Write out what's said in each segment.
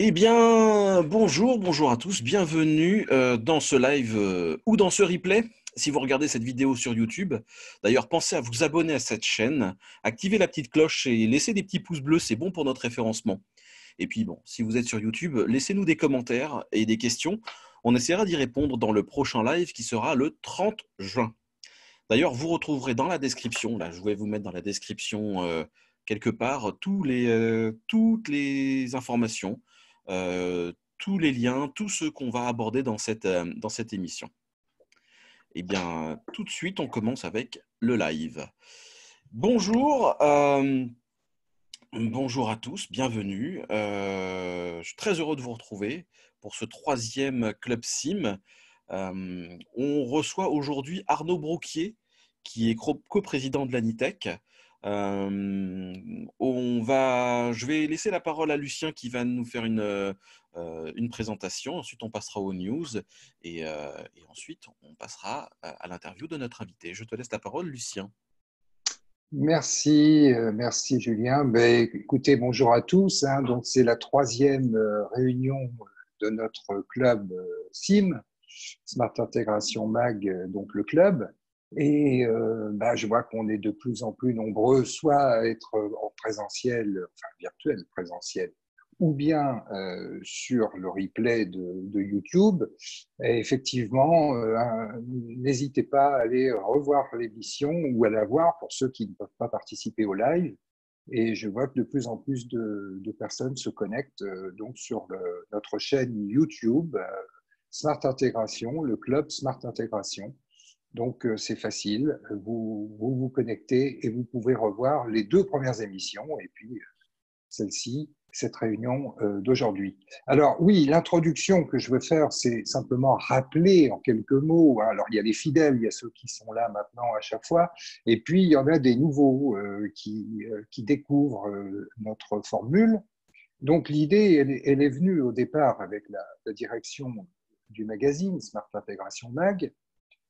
Eh bien, bonjour à tous, bienvenue dans ce live ou dans ce replay. Si vous regardez cette vidéo sur YouTube, d'ailleurs, pensez à vous abonner à cette chaîne, activez la petite cloche et laissez des petits pouces bleus, c'est bon pour notre référencement. Et puis bon, si vous êtes sur YouTube, laissez-nous des commentaires et des questions. On essaiera d'y répondre dans le prochain live qui sera le 30 juin. D'ailleurs, vous retrouverez dans la description, là, je vais vous mettre dans la description quelque part toutes les informations, tous les liens, tout ce qu'on va aborder dans cette émission. Eh bien, tout de suite, on commence avec le live. Bonjour, bonjour à tous, bienvenue. Je suis très heureux de vous retrouver pour ce troisième Club Sim. On reçoit aujourd'hui Arnaud Brouquier, qui est coprésident de l'Anitech. Je vais laisser la parole à Lucien qui va nous faire une présentation. Ensuite, on passera aux news et ensuite, on passera à l'interview de notre invité. Je te laisse la parole, Lucien. Merci Julien. Écoutez, bonjour à tous. Donc c'est la troisième réunion de notre club SIM, Smart Intégration Mag, donc le club. Et je vois qu'on est de plus en plus nombreux, soit à être en présentiel, enfin virtuel présentiel, ou bien sur le replay de YouTube. Et effectivement, n'hésitez pas à aller revoir l'émission ou à la voir pour ceux qui ne peuvent pas participer au live. Et je vois que de plus en plus de personnes se connectent donc sur notre chaîne YouTube Smart Intégration, le club Smart Intégration. Donc, c'est facile, vous connectez et vous pouvez revoir les deux premières émissions et puis celle-ci, cette réunion d'aujourd'hui. Alors oui, l'introduction que je veux faire, c'est simplement rappeler en quelques mots. Alors il y a les fidèles, il y a ceux qui sont là maintenant à chaque fois, et puis il y en a des nouveaux qui découvrent notre formule. Donc l'idée, elle est venue au départ avec la direction du magazine Smart Intégration Mag,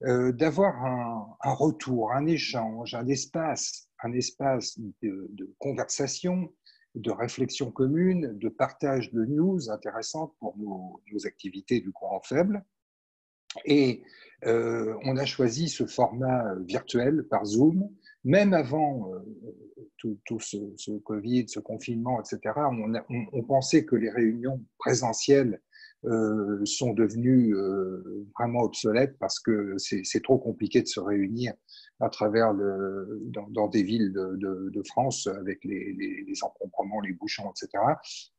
d'avoir un retour, un échange, un espace de conversation, de réflexion commune, de partage de news intéressantes pour nos activités du courant faible. Et on a choisi ce format virtuel par Zoom, même avant tout ce Covid, ce confinement, etc. On pensait que les réunions présentielles sont devenues vraiment obsolètes parce que c'est trop compliqué de se réunir à travers dans des villes de France avec les encombrements, les bouchons, etc.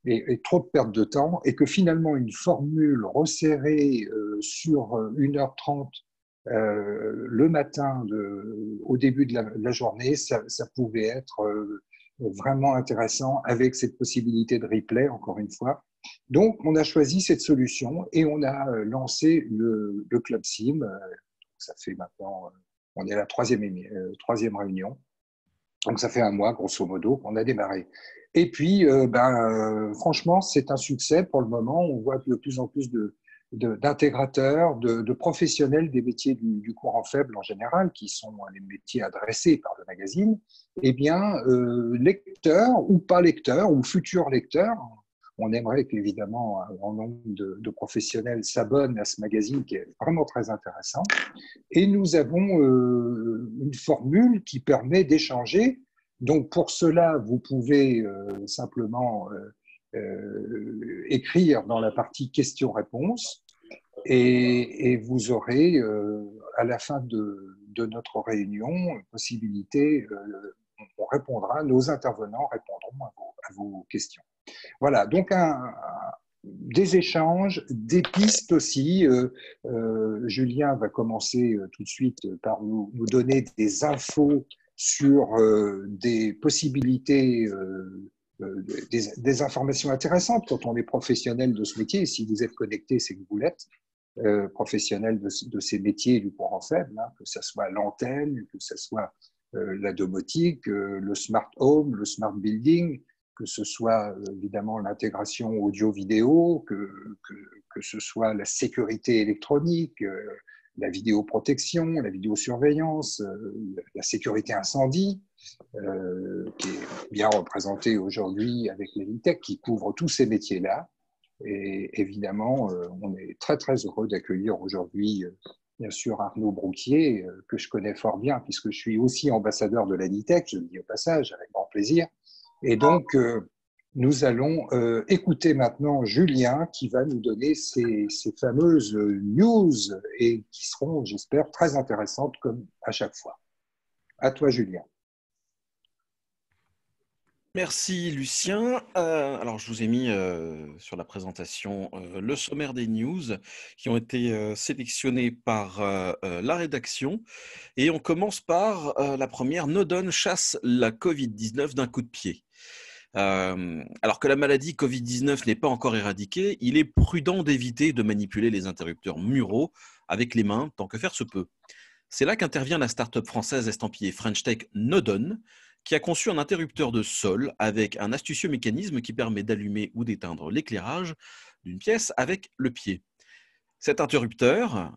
Et trop de perte de temps, et que finalement une formule resserrée sur 1h30 le matin au début de la journée, ça pouvait être vraiment intéressant avec cette possibilité de replay, encore une fois. Donc, on a choisi cette solution et on a lancé le Club Sim. Ça fait maintenant, on est à la troisième réunion. Donc, ça fait un mois, grosso modo, qu'on a démarré. Et puis, franchement, c'est un succès pour le moment. On voit de plus en plus d'intégrateurs, de professionnels des métiers du courant faible en général, qui sont les métiers adressés par le magazine, eh bien, lecteurs ou pas lecteurs, ou futurs lecteurs. On aimerait qu'évidemment un grand nombre de professionnels s'abonnent à ce magazine qui est vraiment très intéressant. Et nous avons une formule qui permet d'échanger. Donc pour cela, vous pouvez simplement écrire dans la partie questions-réponses et vous aurez à la fin de notre réunion une possibilité, on répondra, nos intervenants répondront à vos questions. Voilà, donc des échanges, des pistes aussi. Julien va commencer tout de suite par nous donner des infos sur des possibilités, des informations intéressantes quand on est professionnel de ce métier. Si vous êtes connecté, c'est que vous l'êtes. Professionnel de ces métiers du courant faible, que ce soit l'antenne, que ce soit la domotique, le smart home, le smart building, que ce soit évidemment l'intégration audio-vidéo, que ce soit la sécurité électronique, la vidéoprotection, la vidéosurveillance, la sécurité incendie, qui est bien représentée aujourd'hui avec l'Anitech, qui couvre tous ces métiers-là. Et évidemment, on est très, très heureux d'accueillir aujourd'hui, bien sûr, Arnaud Brouquier, que je connais fort bien, puisque je suis aussi ambassadeur de l'Anitech, je le dis au passage, avec grand plaisir. Et donc, nous allons écouter maintenant Julien qui va nous donner ces fameuses news et qui seront, j'espère, très intéressantes comme à chaque fois. À toi, Julien. Merci Lucien. Alors je vous ai mis sur la présentation le sommaire des news qui ont été sélectionnées par la rédaction. Et on commence par la première. Nodon chasse la Covid-19 d'un coup de pied. Alors que la maladie Covid-19 n'est pas encore éradiquée, il est prudent d'éviter de manipuler les interrupteurs muraux avec les mains tant que faire se peut. C'est là qu'intervient la start-up française estampillée French Tech Nodon, qui a conçu un interrupteur de sol avec un astucieux mécanisme qui permet d'allumer ou d'éteindre l'éclairage d'une pièce avec le pied. Cet interrupteur,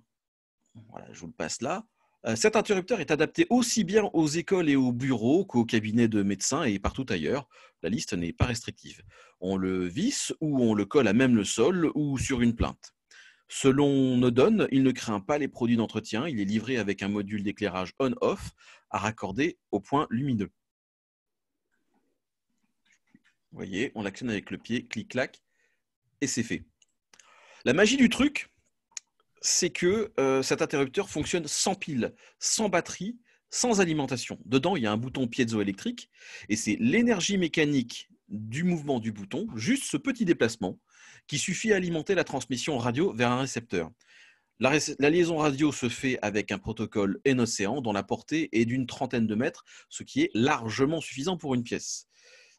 voilà, je vous le passe là, cet interrupteur est adapté aussi bien aux écoles et aux bureaux qu'aux cabinets de médecins et partout ailleurs. La liste n'est pas restrictive. On le visse ou on le colle à même le sol ou sur une plinthe. Selon Nodon, il ne craint pas les produits d'entretien. Il est livré avec un module d'éclairage on-off à raccorder au point lumineux. Vous voyez, on l'actionne avec le pied, clic-clac, et c'est fait. La magie du truc, c'est que cet interrupteur fonctionne sans pile, sans batterie, sans alimentation. Dedans, il y a un bouton piézoélectrique, et c'est l'énergie mécanique du mouvement du bouton, juste ce petit déplacement, qui suffit à alimenter la transmission radio vers un récepteur. La liaison radio se fait avec un protocole N-Océan dont la portée est d'une trentaine de mètres, ce qui est largement suffisant pour une pièce.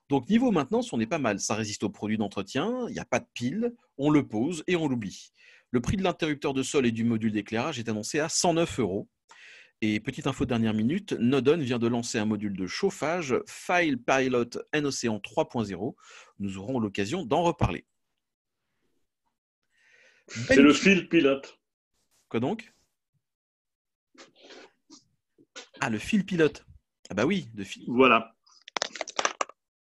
Donc niveau maintenance, on est pas mal. Ça résiste aux produits d'entretien, il n'y a pas de pile, on le pose et on l'oublie. Le prix de l'interrupteur de sol et du module d'éclairage est annoncé à 109 €. Et petite info de dernière minute, Nodon vient de lancer un module de chauffage File Pilot N-Océan 3.0. Nous aurons l'occasion d'en reparler. C'est le fil pilote. Quoi donc? Ah, le fil pilote. Ah bah oui, de fil. Voilà.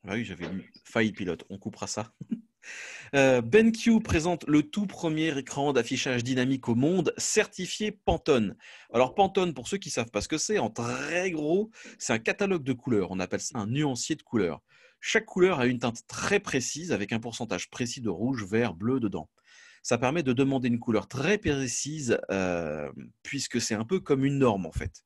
Ah oui, j'avais lu File Pilot, on coupera ça. BenQ présente le tout premier écran d'affichage dynamique au monde, certifié Pantone. Alors Pantone, pour ceux qui ne savent pas ce que c'est, en très gros, c'est un catalogue de couleurs. On appelle ça un nuancier de couleurs. Chaque couleur a une teinte très précise avec un pourcentage précis de rouge, vert, bleu dedans. Ça permet de demander une couleur très précise puisque c'est un peu comme une norme en fait.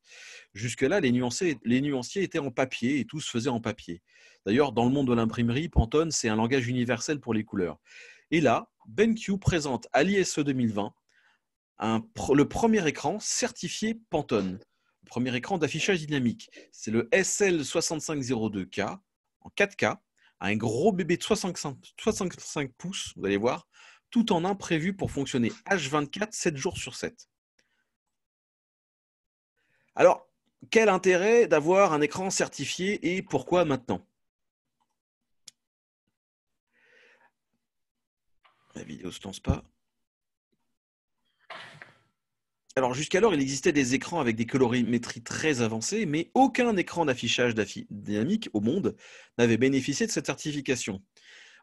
Jusque-là, les nuanciers étaient en papier et tout se faisait en papier. D'ailleurs, dans le monde de l'imprimerie, Pantone, c'est un langage universel pour les couleurs. Et là, BenQ présente à l'ISE 2020 le premier écran certifié Pantone, le premier écran d'affichage dynamique. C'est le SL6502K en 4K, un gros bébé de 65 pouces, vous allez voir, tout en un prévu pour fonctionner H24, 7 jours sur 7. Alors, quel intérêt d'avoir un écran certifié et pourquoi maintenant? La vidéo ne se lance pas. Alors, jusqu'alors, il existait des écrans avec des colorimétries très avancées, mais aucun écran d'affichage dynamique au monde n'avait bénéficié de cette certification.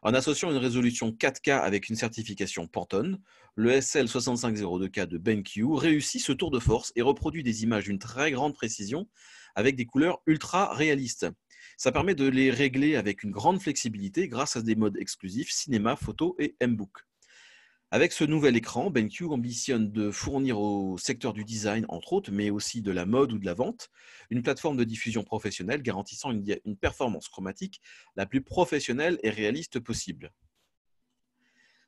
En associant une résolution 4K avec une certification Pantone, le SL6502K de BenQ réussit ce tour de force et reproduit des images d'une très grande précision avec des couleurs ultra réalistes. Ça permet de les régler avec une grande flexibilité grâce à des modes exclusifs cinéma, photo et M-Book. Avec ce nouvel écran, BenQ ambitionne de fournir au secteur du design, entre autres, mais aussi de la mode ou de la vente, une plateforme de diffusion professionnelle garantissant une performance chromatique la plus professionnelle et réaliste possible.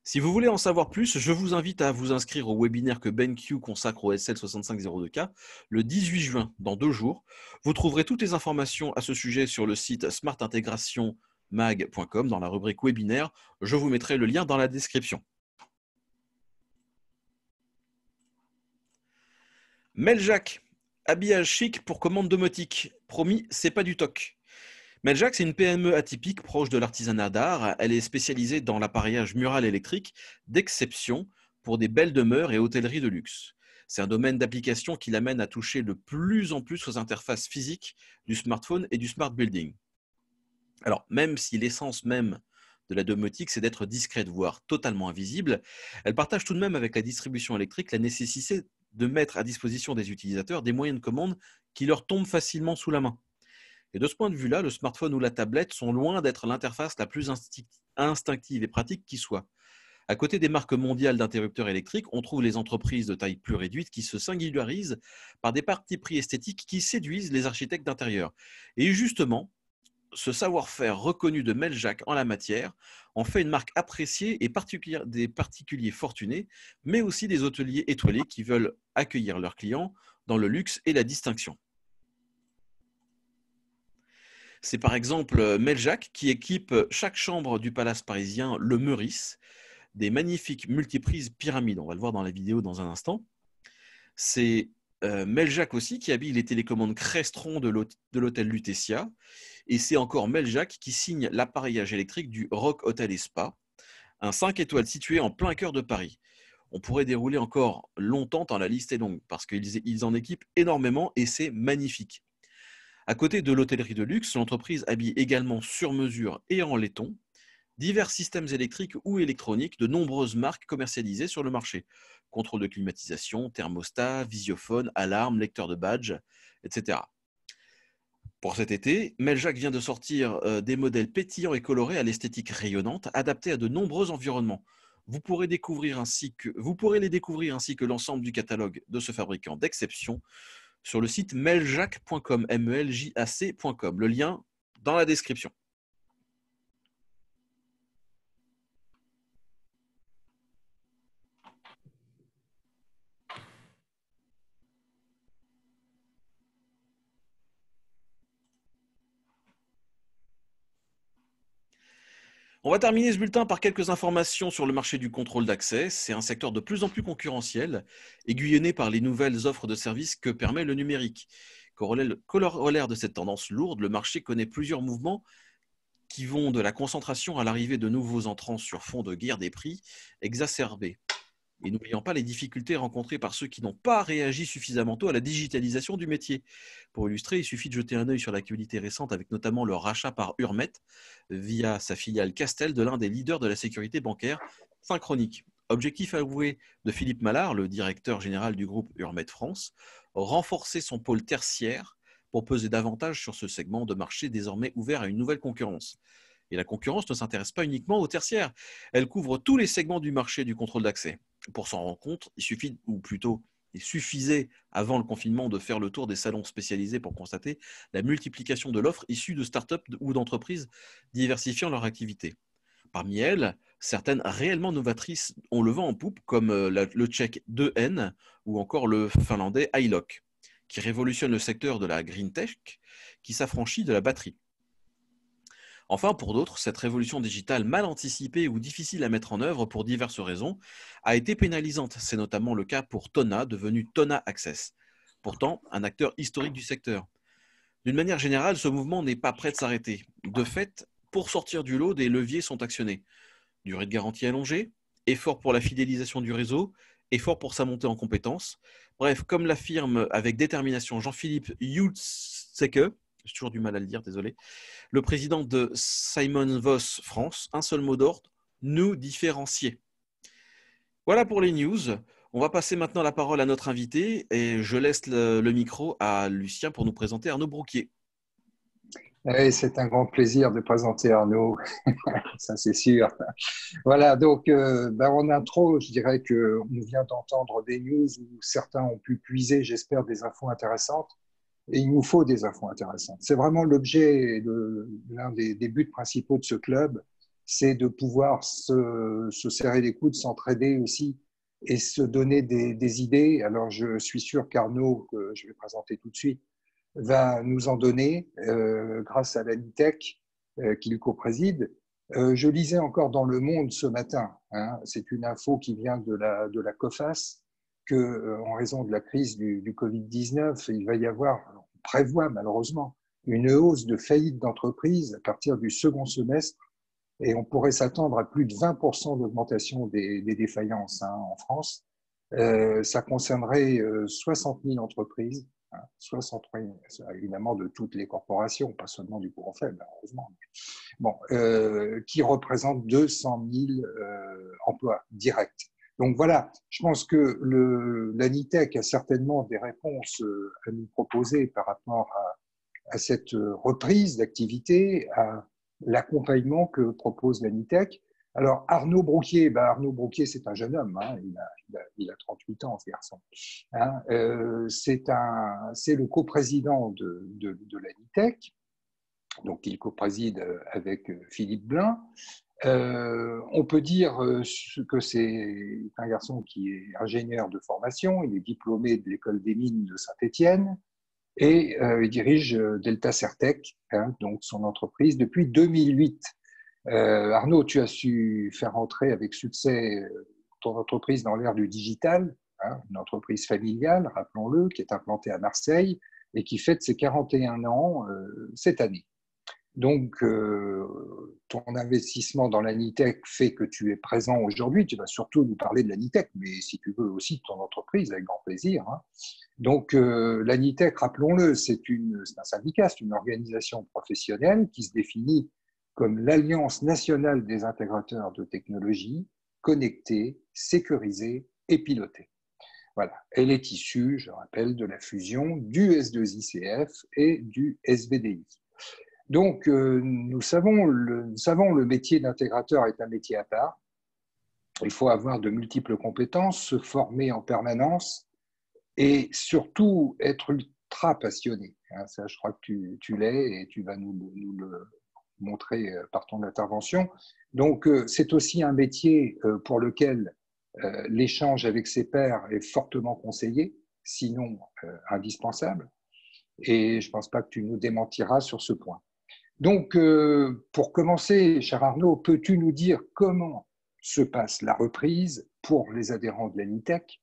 Si vous voulez en savoir plus, je vous invite à vous inscrire au webinaire que BenQ consacre au SL6502K le 18 juin, dans 2 jours. Vous trouverez toutes les informations à ce sujet sur le site smartintegrationmag.com dans la rubrique webinaire. Je vous mettrai le lien dans la description. Meljac, habillage chic pour commande domotique. Promis, c'est pas du toc. Meljac, c'est une PME atypique proche de l'artisanat d'art. Elle est spécialisée dans l'appareillage mural électrique d'exception pour des belles demeures et hôtelleries de luxe. C'est un domaine d'application qui l'amène à toucher de plus en plus aux interfaces physiques du smartphone et du smart building. Alors, même si l'essence même de la domotique, c'est d'être discrète, voire totalement invisible. Elle partage tout de même avec la distribution électrique la nécessité de mettre à disposition des utilisateurs des moyens de commande qui leur tombent facilement sous la main. Et de ce point de vue-là, le smartphone ou la tablette sont loin d'être l'interface la plus instinctive et pratique qui soit. À côté des marques mondiales d'interrupteurs électriques, on trouve les entreprises de taille plus réduite qui se singularisent par des partis pris esthétiques qui séduisent les architectes d'intérieur. Et justement, ce savoir-faire reconnu de Meljack en la matière en fait une marque appréciée et des particuliers fortunés, mais aussi des hôteliers étoilés qui veulent accueillir leurs clients dans le luxe et la distinction. C'est par exemple Meljack qui équipe chaque chambre du palace parisien Le Meurice des magnifiques multiprises pyramides. On va le voir dans la vidéo dans un instant. C'est Meljack aussi qui habille les télécommandes Crestron de l'hôtel Lutetia. Et c'est encore Meljack qui signe l'appareillage électrique du Rock Hotel et Spa, un 5 étoiles situé en plein cœur de Paris. On pourrait dérouler encore longtemps tant la liste est longue parce qu'ils en équipent énormément et c'est magnifique. À côté de l'hôtellerie de luxe, l'entreprise habille également sur mesure et en laiton divers systèmes électriques ou électroniques de nombreuses marques commercialisées sur le marché. Contrôle de climatisation, thermostat, visiophone, alarme, lecteur de badge, etc. Pour cet été, Meljack vient de sortir des modèles pétillants et colorés à l'esthétique rayonnante, adaptés à de nombreux environnements. Vous pourrez les découvrir ainsi que l'ensemble du catalogue de ce fabricant d'exception sur le site meljack.com, meljac.com. Le lien dans la description. On va terminer ce bulletin par quelques informations sur le marché du contrôle d'accès. C'est un secteur de plus en plus concurrentiel, aiguillonné par les nouvelles offres de services que permet le numérique. Corollaire de cette tendance lourde, le marché connaît plusieurs mouvements qui vont de la concentration à l'arrivée de nouveaux entrants sur fond de guerre des prix exacerbée. Et n'oublions pas les difficultés rencontrées par ceux qui n'ont pas réagi suffisamment tôt à la digitalisation du métier. Pour illustrer, il suffit de jeter un œil sur l'actualité récente avec notamment le rachat par Hurmet via sa filiale Castel de l'un des leaders de la sécurité bancaire, Synchronic. Objectif avoué de Philippe Mallard, le directeur général du groupe Hurmet France, renforcer son pôle tertiaire pour peser davantage sur ce segment de marché désormais ouvert à une nouvelle concurrence. Et la concurrence ne s'intéresse pas uniquement au tertiaire, elle couvre tous les segments du marché du contrôle d'accès. Pour s'en rendre compte, il suffisait avant le confinement de faire le tour des salons spécialisés pour constater la multiplication de l'offre issue de start-up ou d'entreprises diversifiant leur activité. Parmi elles, certaines réellement novatrices ont le vent en poupe, comme le tchèque 2N ou encore le finlandais iLock, qui révolutionne le secteur de la green tech, qui s'affranchit de la batterie. Enfin, pour d'autres, cette révolution digitale mal anticipée ou difficile à mettre en œuvre pour diverses raisons a été pénalisante. C'est notamment le cas pour Tona, devenu Tona Access, pourtant un acteur historique du secteur. D'une manière générale, ce mouvement n'est pas prêt de s'arrêter. De fait, pour sortir du lot, des leviers sont actionnés. Durée de garantie allongée, effort pour la fidélisation du réseau, effort pour sa montée en compétences. Bref, comme l'affirme avec détermination Jean-Philippe Hulsecke, j'ai toujours du mal à le dire, désolé, le président de Simon Voss France, un seul mot d'ordre, nous différencier. Voilà pour les news. On va passer maintenant la parole à notre invité et je laisse le micro à Lucien pour nous présenter Arnaud Brouquier. Oui, c'est un grand plaisir de présenter Arnaud, ça c'est sûr. Voilà, donc en intro, je dirais qu'on vient d'entendre des news où certains ont pu puiser, j'espère, des infos intéressantes. Et il nous faut des infos intéressantes. C'est vraiment l'objet de l'un des buts principaux de ce club, c'est de pouvoir se serrer les coudes, s'entraider aussi et se donner des idées. Alors, je suis sûr qu'Arnaud, que je vais présenter tout de suite, va nous en donner grâce à l'Anitech qu'il co-préside. Je lisais encore dans Le Monde ce matin, hein, c'est une info qui vient de la COFAS, qu'en raison de la crise du Covid-19, il va y avoir, on prévoit malheureusement, une hausse de faillites d'entreprises à partir du second semestre et on pourrait s'attendre à plus de 20% d'augmentation des défaillances en France. Ça concernerait 60 000 entreprises hein, 63 000, évidemment de toutes les corporations, pas seulement du courant faible, heureusement. Bon, qui représente 200 000 emplois directs. Donc voilà, je pense que l'ANITEC a certainement des réponses à nous proposer par rapport à cette reprise d'activité, à l'accompagnement que propose l'ANITEC. Alors Arnaud Brouquier, Arnaud Brouquier, c'est un jeune homme, hein, il a 38 ans, ce garçon. Hein, c'est le coprésident de l'ANITEC, donc il copréside avec Philippe Blin. On peut dire que c'est un garçon qui est ingénieur de formation, il est diplômé de l'école des mines de Saint-Étienne et il dirige Delta Certec, hein, donc son entreprise, depuis 2008. Arnaud, tu as su faire entrer avec succès ton entreprise dans l'ère du digital, hein, une entreprise familiale, rappelons-le, qui est implantée à Marseille et qui fête ses 41 ans cette année. Donc, ton investissement dans l'ANITEC fait que tu es présent aujourd'hui. Tu vas surtout nous parler de l'ANITEC, mais si tu veux aussi de ton entreprise, avec grand plaisir. Hein. Donc, l'ANITEC, rappelons-le, c'est un syndicat, c'est une organisation professionnelle qui se définit comme l'Alliance nationale des intégrateurs de technologies connectés, sécurisés et pilotés. Voilà. Elle est issue, je rappelle, de la fusion du S2ICF et du SBDI. Donc, nous savons, le métier d'intégrateur est un métier à part. Il faut avoir de multiples compétences, se former en permanence et surtout être ultra passionné. Ça, je crois que tu l'es et tu vas nous le montrer par ton intervention. Donc, c'est aussi un métier pour lequel l'échange avec ses pairs est fortement conseillé, sinon indispensable. Et je ne pense pas que tu nous démentiras sur ce point. Donc, pour commencer, cher Arnaud, peux-tu nous dire comment se passe la reprise pour les adhérents de l'ANITEC?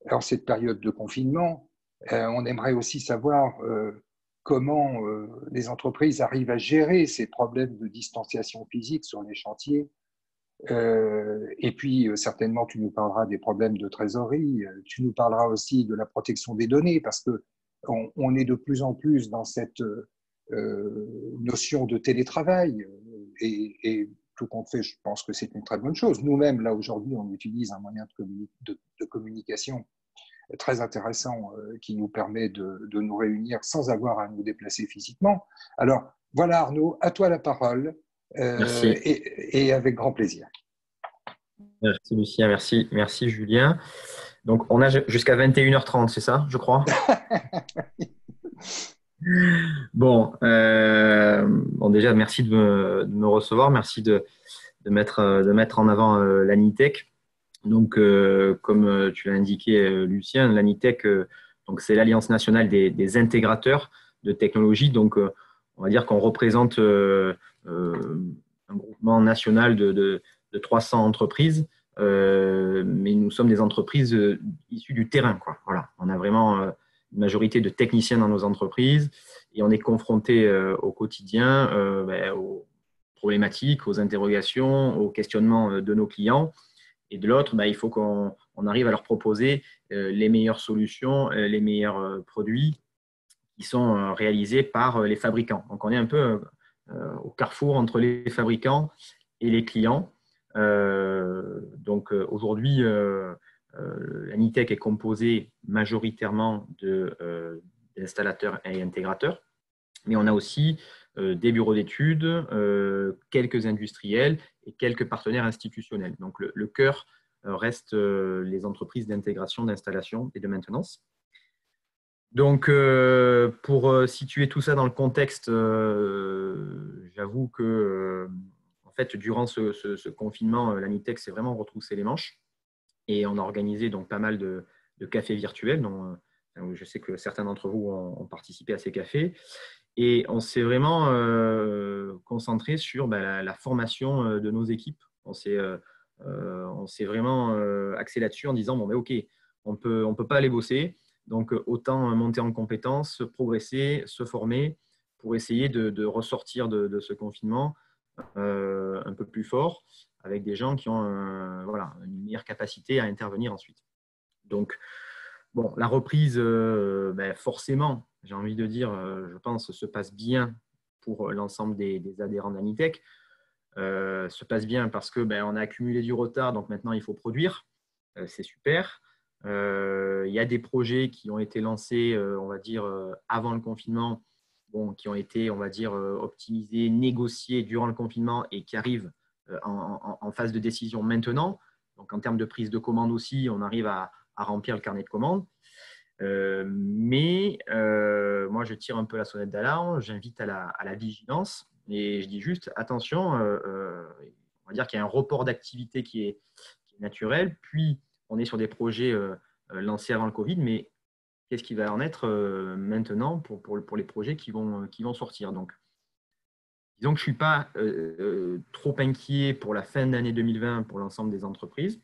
Alors, cette période de confinement, on aimerait aussi savoir comment les entreprises arrivent à gérer ces problèmes de distanciation physique sur les chantiers. Et puis, certainement, tu nous parleras des problèmes de trésorerie, tu nous parleras aussi de la protection des données, parce qu'on est de plus en plus dans cette notion de télétravail, et tout compte fait, je pense que c'est une très bonne chose. Nous-mêmes, là, aujourd'hui, on utilise un moyen de communication très intéressant qui nous permet de nous réunir sans avoir à nous déplacer physiquement. Alors, voilà Arnaud, à toi la parole. Merci. Et avec grand plaisir. Merci Lucien, merci Julien. Donc on a jusqu'à 21h30, c'est ça, je crois? Bon, déjà merci de me recevoir, merci de mettre en avant l'ANITEC. Donc comme tu l'as indiqué Lucien, l'ANITEC, donc c'est l'Alliance nationale des intégrateurs de technologie. Donc on va dire qu'on représente un groupement national de 300 entreprises, mais nous sommes des entreprises issues du terrain, quoi. Voilà, on a vraiment une majorité de techniciens dans nos entreprises et on est confronté au quotidien aux problématiques, aux interrogations, aux questionnements de nos clients. Et de l'autre, il faut qu'on arrive à leur proposer les meilleures solutions, les meilleurs produits qui sont réalisés par les fabricants. Donc, on est un peu au carrefour entre les fabricants et les clients. Donc, aujourd'hui, l'ANITEC est composée majoritairement d'installateurs et intégrateurs, mais on a aussi des bureaux d'études, quelques industriels et quelques partenaires institutionnels. Donc, le cœur reste les entreprises d'intégration, d'installation et de maintenance. Donc, pour situer tout ça dans le contexte, j'avoue que, en fait, durant ce confinement, l'ANITEC s'est vraiment retroussé les manches et on a organisé donc pas mal de cafés virtuels. Donc, je sais que certains d'entre vous ont participé à ces cafés et on s'est vraiment concentré sur la formation de nos équipes. On s'est vraiment axé là-dessus en disant OK, on peut pas aller bosser. Donc, autant monter en compétences, progresser, se former pour essayer de ressortir de ce confinement un peu plus fort avec des gens qui ont une meilleure capacité à intervenir ensuite. Donc, Bon, la reprise, forcément, j'ai envie de dire, je pense, se passe bien pour l'ensemble des adhérents d'Anitech. Se passe bien parce que on a accumulé du retard, donc maintenant il faut produire. C'est super. Il y a des projets qui ont été lancés, on va dire, avant le confinement, qui ont été, on va dire, optimisés, négociés durant le confinement et qui arrivent en phase de décision maintenant. Donc, en termes de prise de commande aussi, on arrive à remplir le carnet de commandes. Moi, je tire un peu la sonnette d'alarme, j'invite à la vigilance et je dis juste, attention, on va dire qu'il y a un report d'activité qui est naturel, puis on est sur des projets lancés avant le Covid, mais qu'est-ce qui va en être maintenant pour les projets qui vont sortir. Donc, disons que je ne suis pas trop inquiet pour la fin d'année 2020 pour l'ensemble des entreprises.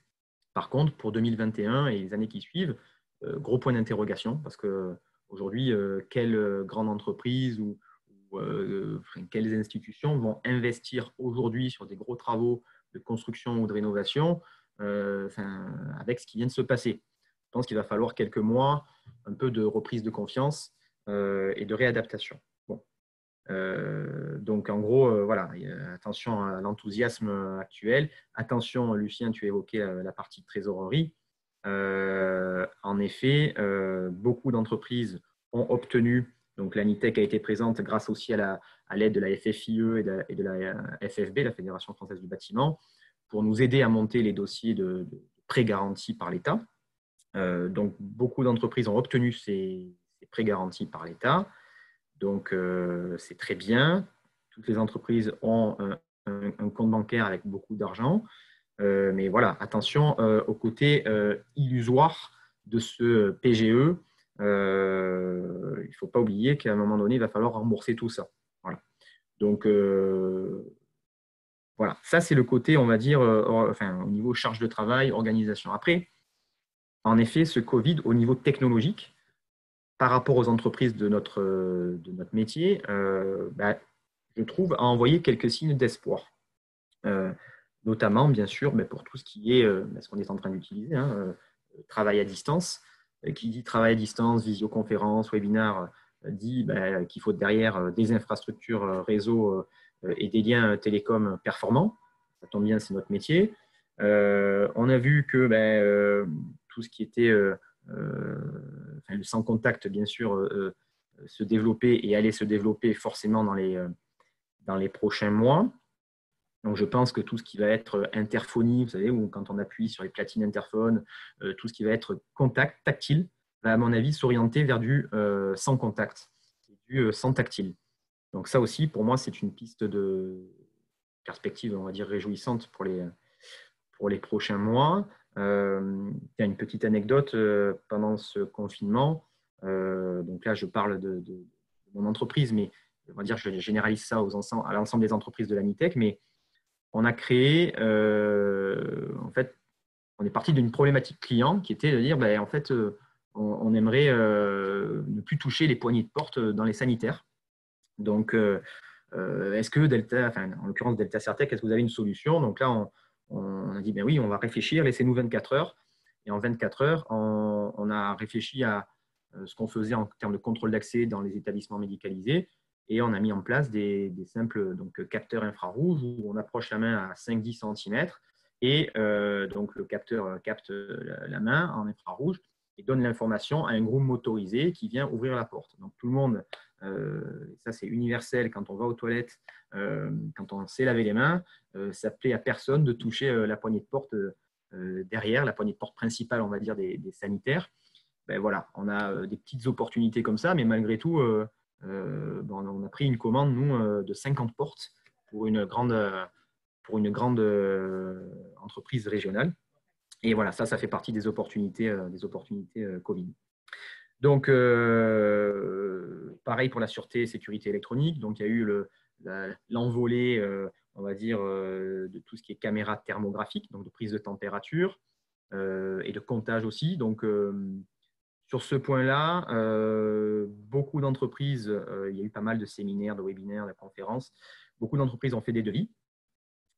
Par contre, pour 2021 et les années qui suivent, gros point d'interrogation, parce qu'aujourd'hui, quelles grandes entreprises ou quelles institutions vont investir aujourd'hui sur des gros travaux de construction ou de rénovation avec ce qui vient de se passer. Je pense qu'il va falloir quelques mois, un peu de reprise de confiance et de réadaptation. Bon. Donc, en gros, voilà, attention à l'enthousiasme actuel. Attention, Lucien, tu évoquais la partie de trésorerie. En effet, beaucoup d'entreprises ont obtenu, donc l'Anitech a été présente grâce aussi à l'aide de la FFIE et de la FFB, la Fédération française du bâtiment, pour nous aider à monter les dossiers de prêts garantis par l'État. Donc, beaucoup d'entreprises ont obtenu ces prêts garantis par l'État. Donc, c'est très bien. Toutes les entreprises ont un compte bancaire avec beaucoup d'argent. Mais voilà, attention au côté illusoire de ce PGE. Il ne faut pas oublier qu'à un moment donné, il va falloir rembourser tout ça. Voilà. Donc, voilà, ça c'est le côté, on va dire, au niveau charge de travail, organisation. Après, en effet, ce Covid, au niveau technologique, par rapport aux entreprises de notre métier, je trouve, a envoyé quelques signes d'espoir. Notamment, bien sûr, pour tout ce qui est ce qu'on est en train d'utiliser, travail à distance. Qui dit travail à distance, visioconférence, webinaire, dit qu'il faut derrière des infrastructures réseau et des liens télécoms performants. Ça tombe bien, c'est notre métier. On a vu que tout ce qui était le sans contact, bien sûr, se développer et allait se développer forcément dans les prochains mois. Donc, je pense que tout ce qui va être interphonie, vous savez, ou quand on appuie sur les platines interphones, tout ce qui va être contact, tactile, va, à mon avis, s'orienter vers du sans contact, du sans tactile. Donc, ça aussi, pour moi, c'est une piste de perspective, on va dire, réjouissante pour les prochains mois. Il y a une petite anecdote pendant ce confinement. Donc là, je parle de mon entreprise, mais on va dire, je généralise ça à l'ensemble des entreprises de l'Anitech, mais on a créé, en fait, on est parti d'une problématique client qui était de dire, en fait, on aimerait ne plus toucher les poignées de porte dans les sanitaires. Donc, est-ce que Delta, en l'occurrence Delta Certec, est-ce que vous avez une solution? Donc là, on a dit, oui, on va réfléchir, laissez-nous 24 heures. Et en 24 heures, on a réfléchi à ce qu'on faisait en termes de contrôle d'accès dans les établissements médicalisés. Et on a mis en place des simples capteurs infrarouges où on approche la main à 5-10 cm et donc le capteur capte la main en infrarouge et donne l'information à un groupe motorisé qui vient ouvrir la porte. Donc tout le monde, ça c'est universel quand on va aux toilettes, quand on sait laver les mains, ça plaît à personne de toucher la poignée de porte derrière, la poignée de porte principale, on va dire, des sanitaires. Voilà, on a des petites opportunités comme ça, mais malgré tout, on a pris une commande, nous, de 50 portes pour une grande entreprise régionale. Et voilà, ça fait partie des opportunités Covid. Donc, pareil pour la sûreté et sécurité électronique. Donc, il y a eu l'envolée, on va dire, de tout ce qui est caméra thermographique, donc de prise de température et de comptage aussi. Donc, sur ce point-là, beaucoup d'entreprises, il y a eu pas mal de séminaires, de webinaires, de conférences. Beaucoup d'entreprises ont fait des devis,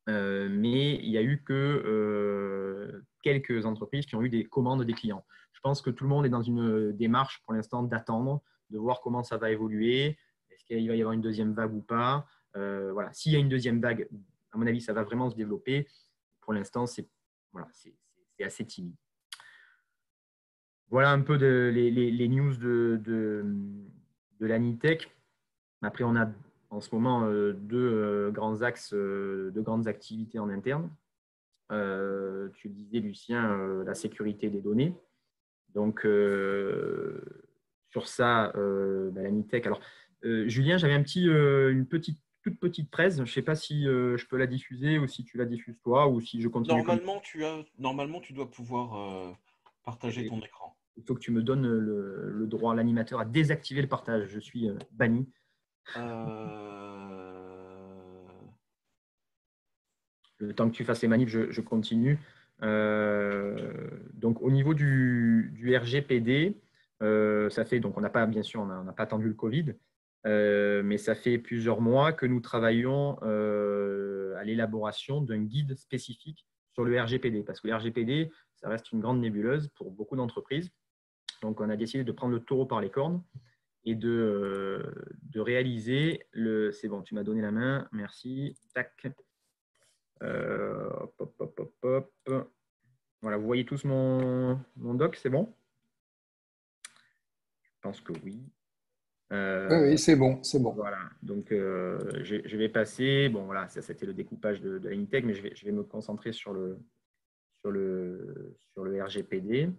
mais il n'y a eu que quelques entreprises qui ont eu des commandes des clients. Je pense que tout le monde est dans une démarche pour l'instant d'attendre, de voir comment ça va évoluer. Est-ce qu'il va y avoir une deuxième vague ou pas? Voilà. S'il y a une deuxième vague, à mon avis, ça va vraiment se développer. Pour l'instant, c'est assez timide. Voilà un peu les news de l'Anitech. Après, on a en ce moment deux grands axes, deux grandes activités en interne. Tu le disais, Lucien, la sécurité des données. Donc, sur ça, l'Anitech. Alors, Julien, j'avais une toute petite presse. Je ne sais pas si je peux la diffuser ou si tu la diffuses toi ou si je continue. Normalement, tu dois pouvoir partager ton écran. Il faut que tu me donnes le droit, l'animateur, à désactiver le partage. Je suis banni. Le temps que tu fasses les manifs, je continue. Donc, au niveau du RGPD, ça fait, donc on n'a pas, bien sûr, on n'a pas attendu le Covid, mais ça fait plusieurs mois que nous travaillons à l'élaboration d'un guide spécifique sur le RGPD, parce que le RGPD, ça reste une grande nébuleuse pour beaucoup d'entreprises. Donc, on a décidé de prendre le taureau par les cornes et de réaliser le… C'est bon, tu m'as donné la main, merci. Tac. Voilà, vous voyez tous mon doc, c'est bon? Je pense que oui. Oui, c'est bon, c'est bon. Voilà, donc je vais passer. Bon, voilà, ça c'était le découpage de l'Anitech, mais je vais me concentrer sur le RGPD.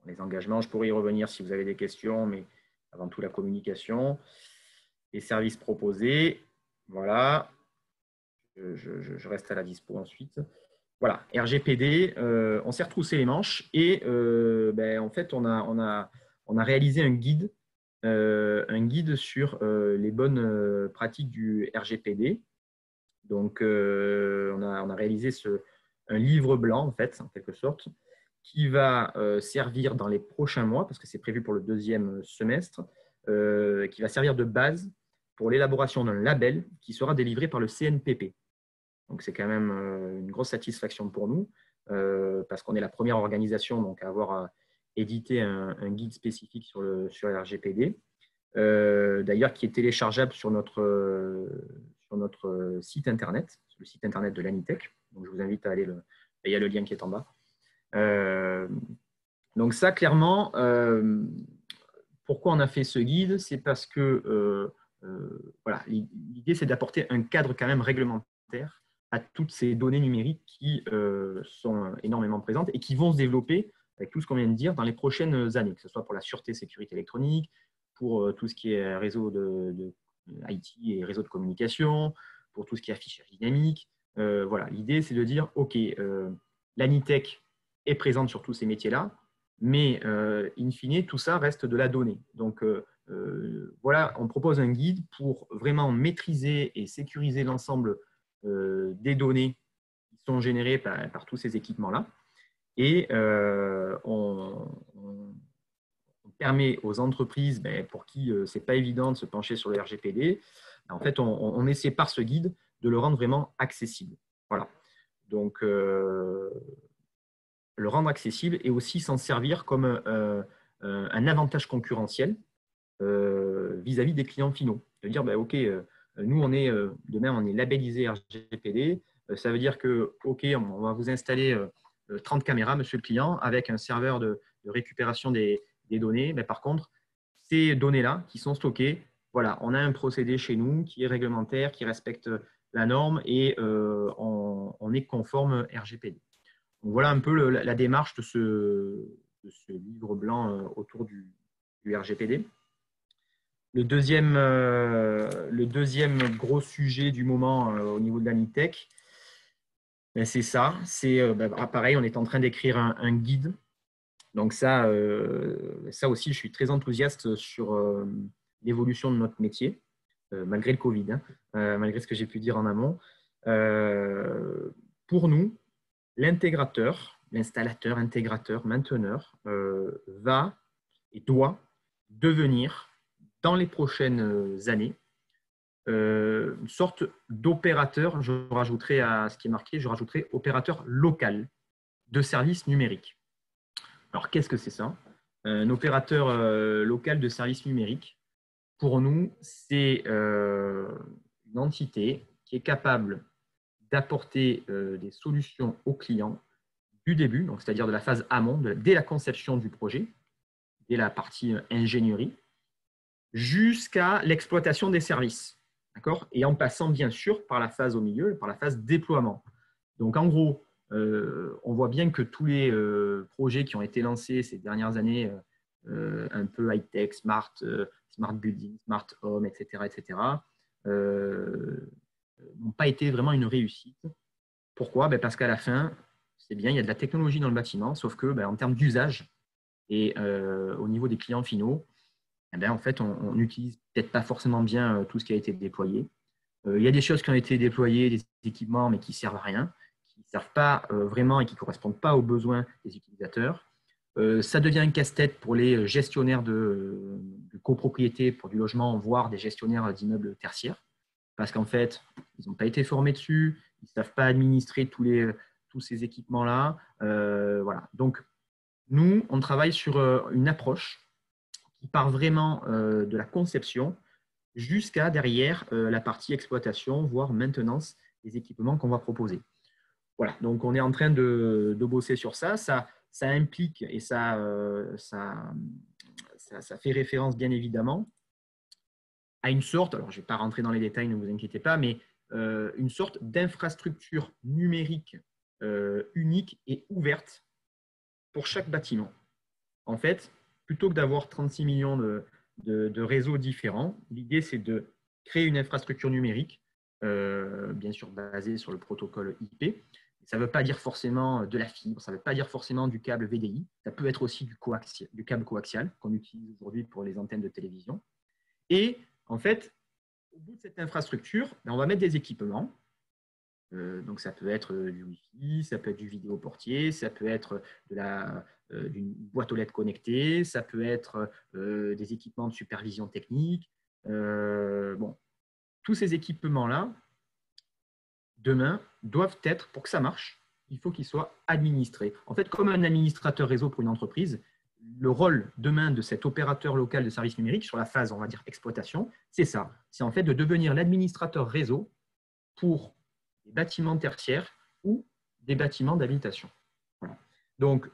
Les engagements, je pourrais y revenir si vous avez des questions, mais avant tout la communication. Les services proposés, voilà. Je reste à la dispo ensuite. Voilà, RGPD, on s'est retroussé les manches et en fait, on a réalisé un guide sur les bonnes pratiques du RGPD. Donc, on a réalisé un livre blanc, en fait, en quelque sorte, qui va servir dans les prochains mois, parce que c'est prévu pour le deuxième semestre, qui va servir de base pour l'élaboration d'un label qui sera délivré par le CNPP. Donc, c'est quand même une grosse satisfaction pour nous parce qu'on est la première organisation donc, à avoir édité un guide spécifique sur le RGPD, d'ailleurs qui est téléchargeable sur notre site internet, sur le site internet de l'Anitech. Donc, je vous invite à aller il y a le lien qui est en bas. Donc, ça, clairement, pourquoi on a fait ce guide? C'est parce que voilà, l'idée, c'est d'apporter un cadre quand même réglementaire à toutes ces données numériques qui sont énormément présentes et qui vont se développer avec tout ce qu'on vient de dire dans les prochaines années, que ce soit pour la sûreté, sécurité électronique, pour tout ce qui est réseau de IT et réseau de communication, pour tout ce qui est affichage dynamique. Voilà, l'idée, c'est de dire, OK, l'Anitech est présente sur tous ces métiers-là, mais in fine, tout ça reste de la donnée. Donc, voilà, on propose un guide pour vraiment maîtriser et sécuriser l'ensemble des données qui sont générées par tous ces équipements-là. Et on permet aux entreprises, pour qui ce n'est pas évident de se pencher sur le RGPD, en fait, on essaie par ce guide de le rendre vraiment accessible. Voilà. Donc, le rendre accessible et aussi s'en servir comme un avantage concurrentiel vis-à-vis des clients finaux. De dire, OK, nous, demain, on est labellisé RGPD. Ça veut dire que, OK, on va vous installer 30 caméras, monsieur le client, avec un serveur de récupération des données. Mais par contre, ces données-là qui sont stockées, voilà, on a un procédé chez nous qui est réglementaire, qui respecte la norme et on est conforme RGPD. Donc, voilà un peu la démarche de ce livre blanc autour du RGPD. Le deuxième gros sujet du moment au niveau de l'Anitech, c'est ça. C'est pareil, on est en train d'écrire un guide. Donc ça aussi, je suis très enthousiaste sur l'évolution de notre métier, malgré le Covid, malgré ce que j'ai pu dire en amont. Pour nous, l'intégrateur, l'installateur, intégrateur, mainteneur va et doit devenir dans les prochaines années une sorte d'opérateur, je rajouterai à ce qui est marqué, je rajouterai opérateur local de services numériques. Alors, qu'est-ce que c'est ça? Un opérateur local de services numériques, pour nous, c'est une entité qui est capable d'apporter des solutions aux clients du début, donc c'est-à-dire de la phase amont, dès la conception du projet, dès la partie ingénierie, jusqu'à l'exploitation des services, d'accord? Et en passant bien sûr par la phase au milieu, par la phase déploiement. Donc en gros, on voit bien que tous les projets qui ont été lancés ces dernières années, un peu high-tech, smart building, smart home, etc., n'ont pas été vraiment une réussite. Pourquoi? Parce qu'à la fin, c'est bien, il y a de la technologie dans le bâtiment, sauf que en termes d'usage et au niveau des clients finaux, en fait, on n'utilise peut-être pas forcément bien tout ce qui a été déployé. Il y a des choses qui ont été déployées, des équipements, mais qui ne servent à rien, qui ne servent pas vraiment et qui ne correspondent pas aux besoins des utilisateurs. Ça devient un casse-tête pour les gestionnaires de copropriété pour du logement, voire des gestionnaires d'immeubles tertiaires, parce qu'en fait, ils n'ont pas été formés dessus, ils ne savent pas administrer tous ces équipements-là. Voilà. Donc, nous, on travaille sur une approche qui part vraiment de la conception jusqu'à derrière la partie exploitation, voire maintenance des équipements qu'on va proposer. Voilà, donc on est en train de bosser sur ça. Ça implique et ça fait référence bien évidemment à une sorte, alors je ne vais pas rentrer dans les détails, ne vous inquiétez pas, mais une sorte d'infrastructure numérique unique et ouverte pour chaque bâtiment. En fait, plutôt que d'avoir 36 millions de réseaux différents, l'idée c'est de créer une infrastructure numérique, bien sûr basée sur le protocole IP. Ça ne veut pas dire forcément de la fibre, ça ne veut pas dire forcément du câble VDI, ça peut être aussi du câble coaxial qu'on utilise aujourd'hui pour les antennes de télévision. Et en fait, au bout de cette infrastructure, on va mettre des équipements. Donc ça peut être du Wi-Fi, ça peut être du vidéoportier, ça peut être d'une boîte aux lettres connectée, ça peut être des équipements de supervision technique. Tous ces équipements-là, demain, doivent être, pour que ça marche, il faut qu'ils soient administrés. En fait, comme un administrateur réseau pour une entreprise, le rôle demain de cet opérateur local de services numériques sur la phase, on va dire, exploitation, c'est ça. C'est en fait de devenir l'administrateur réseau pour des bâtiments tertiaires ou des bâtiments d'habitation. Voilà. Donc,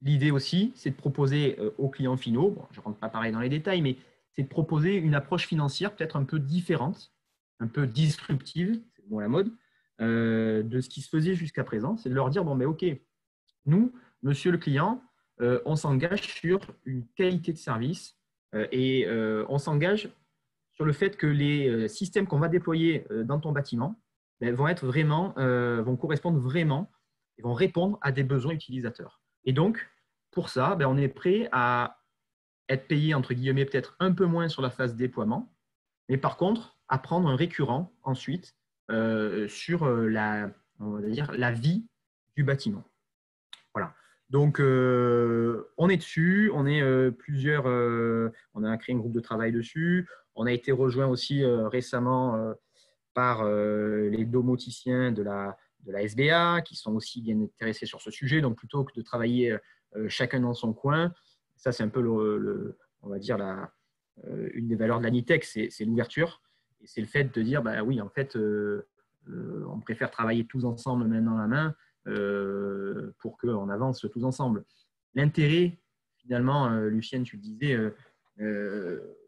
l'idée aussi, c'est de proposer aux clients finaux, je ne rentre pas pareil dans les détails, mais c'est de proposer une approche financière peut-être un peu différente, un peu disruptive, c'est le mot à la mode, de ce qui se faisait jusqu'à présent. C'est de leur dire, OK, nous, monsieur le client, on s'engage sur une qualité de service et on s'engage sur le fait que les systèmes qu'on va déployer dans ton bâtiment vont correspondre vraiment et vont répondre à des besoins utilisateurs. Et donc, pour ça, on est prêt à être payé, entre guillemets, peut-être un peu moins sur la phase déploiement, mais par contre, à prendre un récurrent ensuite sur on va dire, la vie du bâtiment. Voilà. Donc, on est dessus, on est plusieurs, on a créé un groupe de travail dessus. On a été rejoint aussi récemment par les domoticiens de la SBA qui sont aussi bien intéressés sur ce sujet. Donc, plutôt que de travailler chacun dans son coin, ça, c'est un peu, on va dire, une des valeurs de l'ANITEC, c'est l'ouverture. Et c'est le fait de dire, oui, en fait, on préfère travailler tous ensemble, main dans la main, pour qu'on avance tous ensemble. L'intérêt, finalement, Lucienne, tu le disais,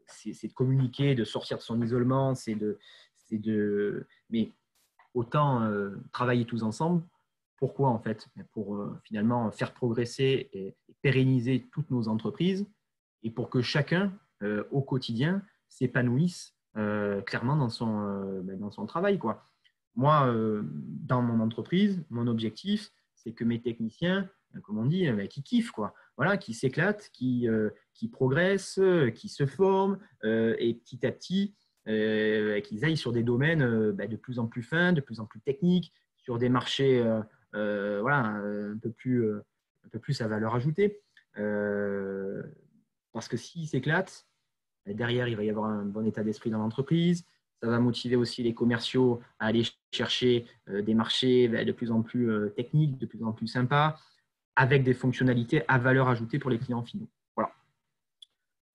c'est de communiquer, de sortir de son isolement, mais autant travailler tous ensemble. Pourquoi en fait? Pour finalement faire progresser et pérenniser toutes nos entreprises et pour que chacun au quotidien s'épanouisse clairement dans son travail, quoi. Moi, dans mon entreprise, mon objectif, c'est que mes techniciens, comme on dit, qui kiffent, quoi. Voilà, qui s'éclatent, qui progressent, qui se forment et petit à petit, qu'ils aillent sur des domaines de plus en plus fins, de plus en plus techniques, sur des marchés un peu plus à valeur ajoutée. Parce que s'ils s'éclatent, derrière, il va y avoir un bon état d'esprit dans l'entreprise. Ça va motiver aussi les commerciaux à aller chercher des marchés de plus en plus techniques, de plus en plus sympas, avec des fonctionnalités à valeur ajoutée pour les clients finaux. Voilà.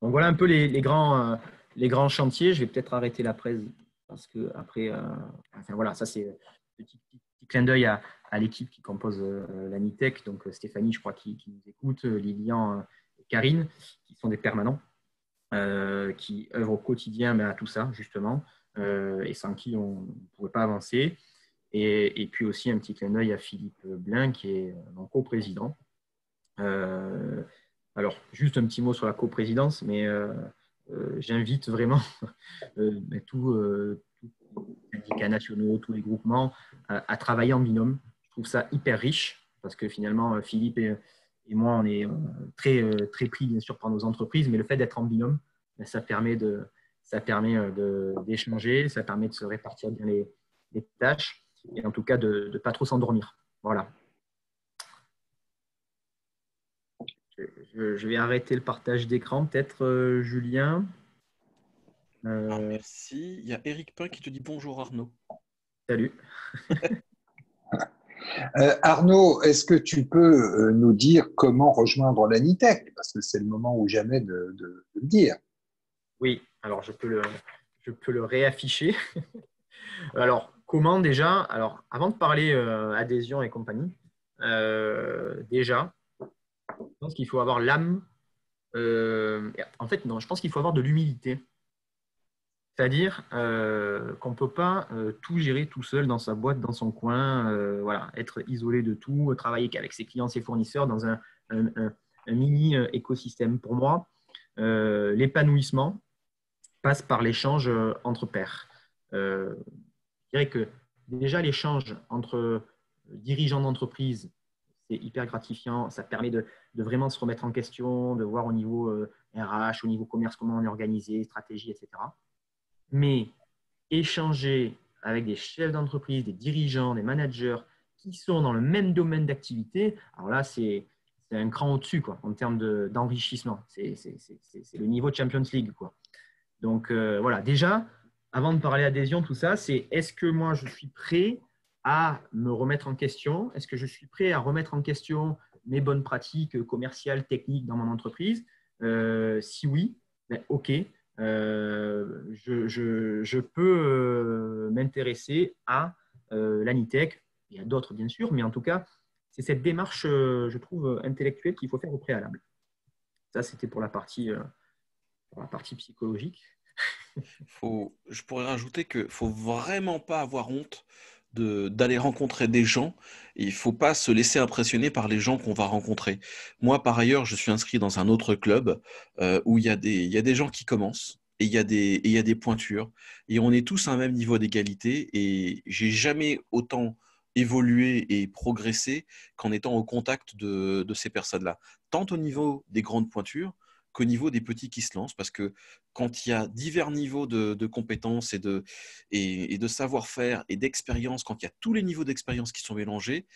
Donc voilà un peu les grands chantiers. Je vais peut-être arrêter la presse parce que après, enfin voilà, ça c'est un petit clin d'œil à l'équipe qui compose l'Anitech. Donc Stéphanie, je crois, qui nous écoute, Lilian et Karine, qui sont des permanents, qui œuvrent au quotidien à tout ça, justement, et sans qui on ne pourrait pas avancer. Et puis aussi un petit clin d'œil à Philippe Blin, qui est mon coprésident. Alors, juste un petit mot sur la coprésidence, mais j'invite vraiment tous les syndicats nationaux, tous les groupements à travailler en binôme. Je trouve ça hyper riche parce que finalement, Philippe et moi, on est très pris, bien sûr, par nos entreprises, mais le fait d'être en binôme, ça permet d'échanger, ça permet de se répartir bien les tâches et en tout cas de ne pas trop s'endormir. Voilà. Je vais arrêter le partage d'écran, peut-être, Julien. Merci. Il y a Eric Pain qui te dit bonjour Arnaud. Salut. Arnaud, est-ce que tu peux nous dire comment rejoindre l'Anitech? Parce que c'est le moment ou jamais de le dire. Oui, alors je peux le réafficher. Alors, comment déjà? Alors, avant de parler adhésion et compagnie, déjà, je pense qu'il faut avoir l'âme. En fait, non, je pense qu'il faut avoir de l'humilité. C'est-à-dire qu'on ne peut pas tout gérer tout seul dans sa boîte, dans son coin, voilà, être isolé de tout, travailler qu'avec ses clients, ses fournisseurs dans un mini écosystème. Pour moi, l'épanouissement passe par l'échange entre pairs. Je dirais que déjà l'échange entre dirigeants d'entreprise, c'est hyper gratifiant. Ça permet de vraiment se remettre en question, de voir au niveau RH, au niveau commerce, comment on est organisé, stratégie, etc. Mais échanger avec des chefs d'entreprise, des dirigeants, des managers qui sont dans le même domaine d'activité, alors là, c'est un cran au-dessus en termes d'enrichissement. C'est le niveau Champions League, quoi. Donc, voilà. Déjà, avant de parler adhésion, tout ça, c'est est-ce que moi, je suis prêt à me remettre en question? Est-ce que je suis prêt à remettre en question mes bonnes pratiques commerciales, techniques dans mon entreprise? Si oui, OK. Je peux m'intéresser à l'Anitech. Il y a d'autres, bien sûr, mais en tout cas, c'est cette démarche, je trouve, intellectuelle qu'il faut faire au préalable. Ça, c'était pour la partie psychologique. Je pourrais rajouter qu'il ne faut vraiment pas avoir honte d'aller rencontrer des gens et il ne faut pas se laisser impressionner par les gens qu'on va rencontrer. Moi, par ailleurs, je suis inscrit dans un autre club où il y a des gens qui commencent et il y a des pointures et on est tous à un même niveau d'égalité et j'ai jamais autant évolué et progressé qu'en étant au contact de ces personnes-là, tant au niveau des grandes pointures qu'au niveau des petits qui se lancent, parce que quand il y a divers niveaux de compétences et de savoir-faire et d'expérience, quand il y a tous les niveaux d'expérience qui sont mélangés,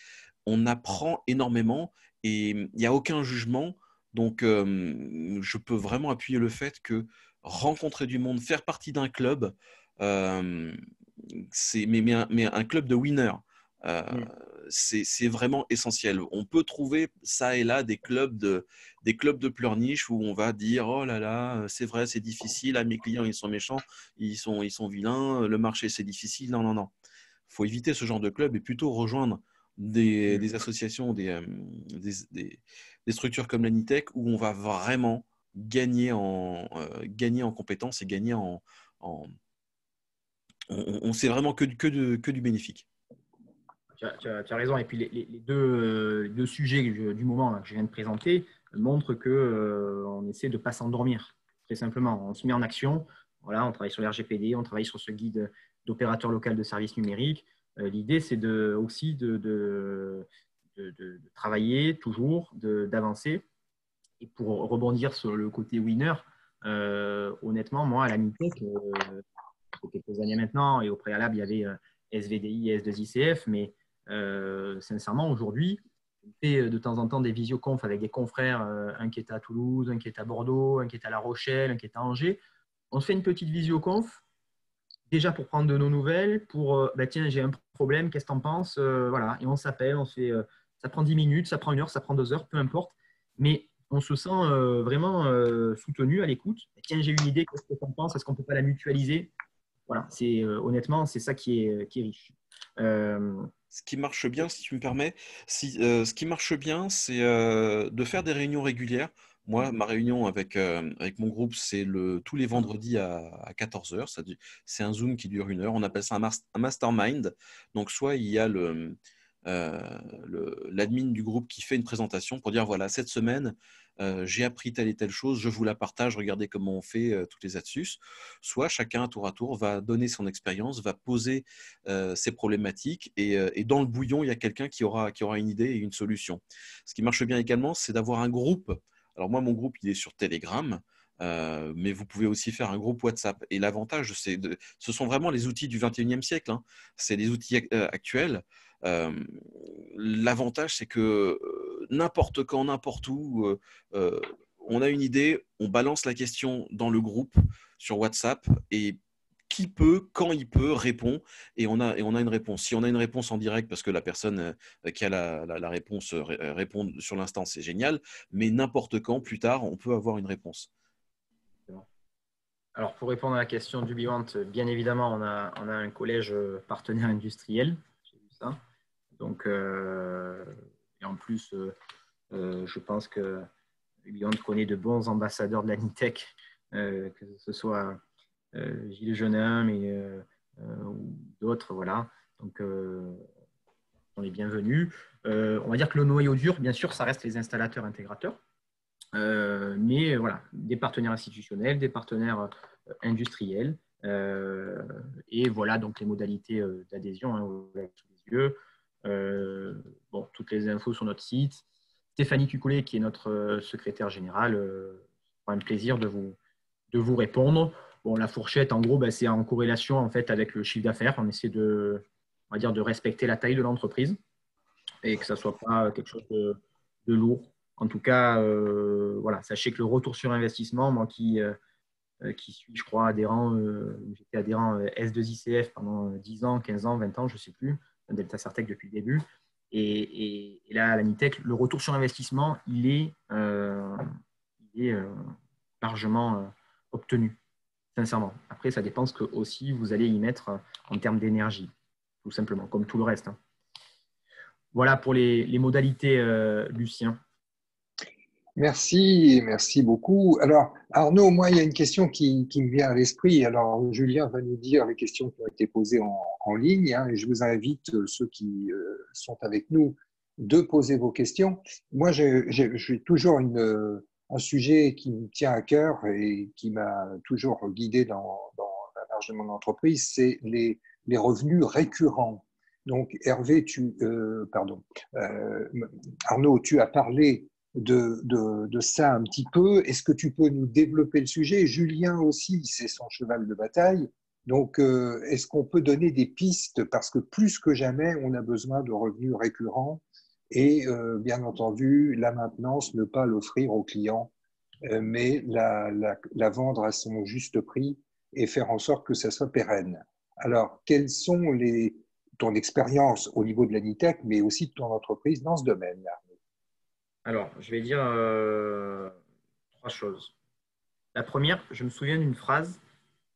on apprend énormément et il n'y a aucun jugement. Donc, je peux vraiment appuyer le fait que rencontrer du monde, faire partie d'un club, mais un club de winners. C'est vraiment essentiel. On peut trouver ça et là des clubs de pleurniche où on va dire oh là là, c'est vrai, c'est difficile, ah, mes clients ils sont méchants, ils sont vilains, le marché c'est difficile. Non, non, non. Il faut éviter ce genre de club et plutôt rejoindre des associations, des structures comme l'Anitech où on va vraiment gagner en compétences et gagner on sait vraiment que du bénéfique. Tu as raison. Et puis les deux sujets du moment là, que je viens de présenter montrent qu'on essaie de ne pas s'endormir. Très simplement, on se met en action. Voilà, on travaille sur l'RGPD, on travaille sur ce guide d'opérateur local de services numériques. L'idée, c'est aussi de travailler toujours, d'avancer. Et pour rebondir sur le côté winner, honnêtement, moi, à l'Anitech, quelques années maintenant, et au préalable, il y avait SVDI et S2ICF, mais sincèrement, aujourd'hui, on fait de temps en temps des visioconf avec des confrères, un qui est à Toulouse, un qui est à Bordeaux, un qui est à La Rochelle, un qui est à Angers. On se fait une petite visioconf. déjà pour prendre de nos nouvelles, pour tiens, j'ai un problème, qu'est-ce que tu en penses? Voilà. Et on s'appelle, on se fait, ça prend 10 minutes, ça prend 1 heure, ça prend 2 heures, peu importe. Mais on se sent vraiment soutenu à l'écoute. Tiens, j'ai une idée, qu'est-ce que tu en penses? Est-ce qu'on ne peut pas la mutualiser? Voilà, honnêtement, c'est ça qui est riche. Ce qui marche bien, si tu me permets, ce qui marche bien, c'est de faire des réunions régulières. Moi, ma réunion avec mon groupe, c'est tous les vendredis à 14 heures. C'est un Zoom qui dure 1 heure. On appelle ça un mastermind. Donc, soit il y a l'admin du groupe qui fait une présentation pour dire, voilà, cette semaine, j'ai appris telle et telle chose, je vous la partage, regardez comment on fait toutes les astuces. Soit chacun, tour à tour, va donner son expérience, va poser ses problématiques et dans le bouillon, il y a quelqu'un qui aura une idée et une solution. Ce qui marche bien également, c'est d'avoir un groupe. Alors moi, mon groupe, il est sur Telegram, mais vous pouvez aussi faire un groupe WhatsApp. Et l'avantage, ce sont vraiment les outils du 21e siècle. Hein. C'est les outils actuels. L'avantage, c'est que n'importe quand, n'importe où, on a une idée, on balance la question dans le groupe sur WhatsApp et qui peut, quand il peut, répond et on a une réponse. Si on a une réponse en direct parce que la personne qui a la réponse répond sur l'instant, c'est génial, mais n'importe quand, plus tard, on peut avoir une réponse. Alors, pour répondre à la question du Bivant, bien évidemment, on a un collège partenaire industriel. J'ai vu ça. Donc, et en plus, je pense que Bivant connaît de bons ambassadeurs de la NITEC, que ce soit Gilles Genin ou d'autres. Voilà. Donc, on est bienvenus. On va dire que le noyau dur, bien sûr, ça reste les installateurs intégrateurs. Mais voilà, des partenaires institutionnels, des partenaires industriels. Et voilà donc les modalités d'adhésion, hein, sous les yeux. Toutes les infos sur notre site. Stéphanie Tucollet, qui est notre secrétaire générale, c'est un plaisir de vous répondre. Bon, la fourchette, en gros, c'est en corrélation en fait avec le chiffre d'affaires. On essaie de respecter la taille de l'entreprise et que ça ne soit pas quelque chose de lourd. En tout cas, voilà, sachez que le retour sur investissement, moi qui suis, je crois, j'étais adhérent S2ICF pendant 10 ans, 15 ans, 20 ans, je ne sais plus, Delta Sartec depuis le début. Et là, à la NITEC, le retour sur investissement, il est largement obtenu, sincèrement. Après, ça dépend ce que aussi vous allez y mettre en termes d'énergie, tout simplement, comme tout le reste. Hein. Voilà pour les modalités, Lucien. Merci beaucoup. Alors, Arnaud, moi, il y a une question qui me vient à l'esprit. Alors, Julien va nous dire les questions qui ont été posées en ligne, hein, et je vous invite, ceux qui sont avec nous, de poser vos questions. Moi, j'ai toujours un sujet qui me tient à cœur et qui m'a toujours guidé dans la marge de mon entreprise, c'est les revenus récurrents. Donc, Hervé, Arnaud, tu as parlé de ça un petit peu. Est-ce que tu peux nous développer le sujet? Julien aussi, c'est son cheval de bataille. Donc, est-ce qu'on peut donner des pistes? Parce que plus que jamais, on a besoin de revenus récurrents et, bien entendu, la maintenance, ne pas l'offrir au client, mais la vendre à son juste prix et faire en sorte que ça soit pérenne. Alors, quelles sont ton expérience au niveau de la NITEC, mais aussi de ton entreprise dans ce domaine-là? Alors, je vais dire 3 choses. La première, je me souviens d'une phrase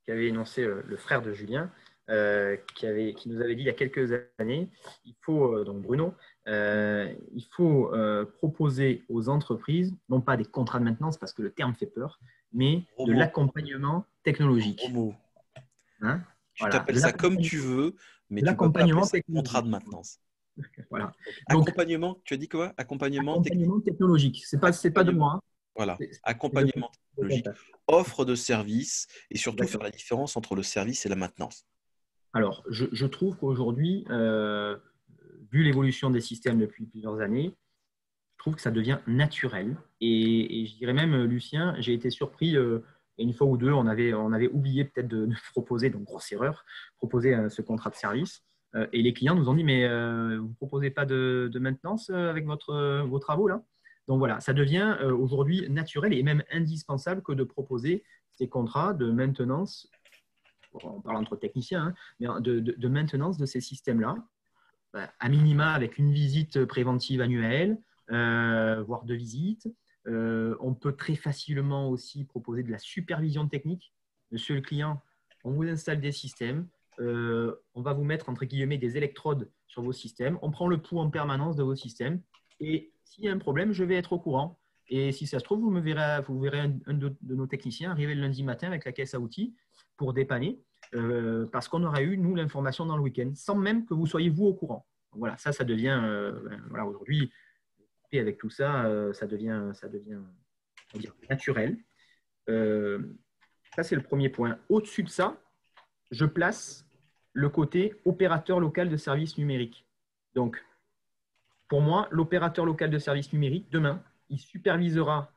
qu'avait énoncée le frère de Julien, qui nous avait dit il y a quelques années, il faut, donc Bruno, il faut proposer aux entreprises, non pas des contrats de maintenance, parce que le terme fait peur, mais de l'accompagnement technologique. Hein, tu t'appelles ça comme tu veux, mais tu ne peux pas appeler ça contrat de maintenance. Voilà. Donc, accompagnement, tu as dit quoi? Accompagnement technologique. C'est pas de moi. Hein. Voilà, accompagnement technologique, offre de service et surtout faire la différence entre le service et la maintenance. Alors, je trouve qu'aujourd'hui, vu l'évolution des systèmes depuis plusieurs années, je trouve que ça devient naturel. Et je dirais même, Lucien, j'ai été surpris, une fois ou deux, on avait oublié peut-être de proposer, donc grosse erreur, proposer ce contrat de service. Et les clients nous ont dit, mais vous ne proposez pas de maintenance avec vos travaux là? Donc voilà, ça devient aujourd'hui naturel et même indispensable que de proposer ces contrats de maintenance on parle entre techniciens, hein, mais de maintenance de ces systèmes-là, à minima avec une visite préventive annuelle, voire 2 visites. On peut très facilement aussi proposer de la supervision technique. Monsieur le client, on vous installe des systèmes, on va vous mettre entre guillemets des électrodes sur vos systèmes, on prend le pouls en permanence de vos systèmes et s'il y a un problème, je vais être au courant. Et si ça se trouve, vous verrez un de nos techniciens arriver le lundi matin avec la caisse à outils pour dépanner parce qu'on aura eu, nous, l'information dans le week-end, sans même que vous soyez vous au courant. Donc, voilà, ça devient, voilà, aujourd'hui, et avec tout ça, ça devient on va dire, naturel. Ça, c'est le premier point. Au-dessus de ça, je place le côté opérateur local de services numériques. Donc, pour moi, l'opérateur local de services numériques, demain, il supervisera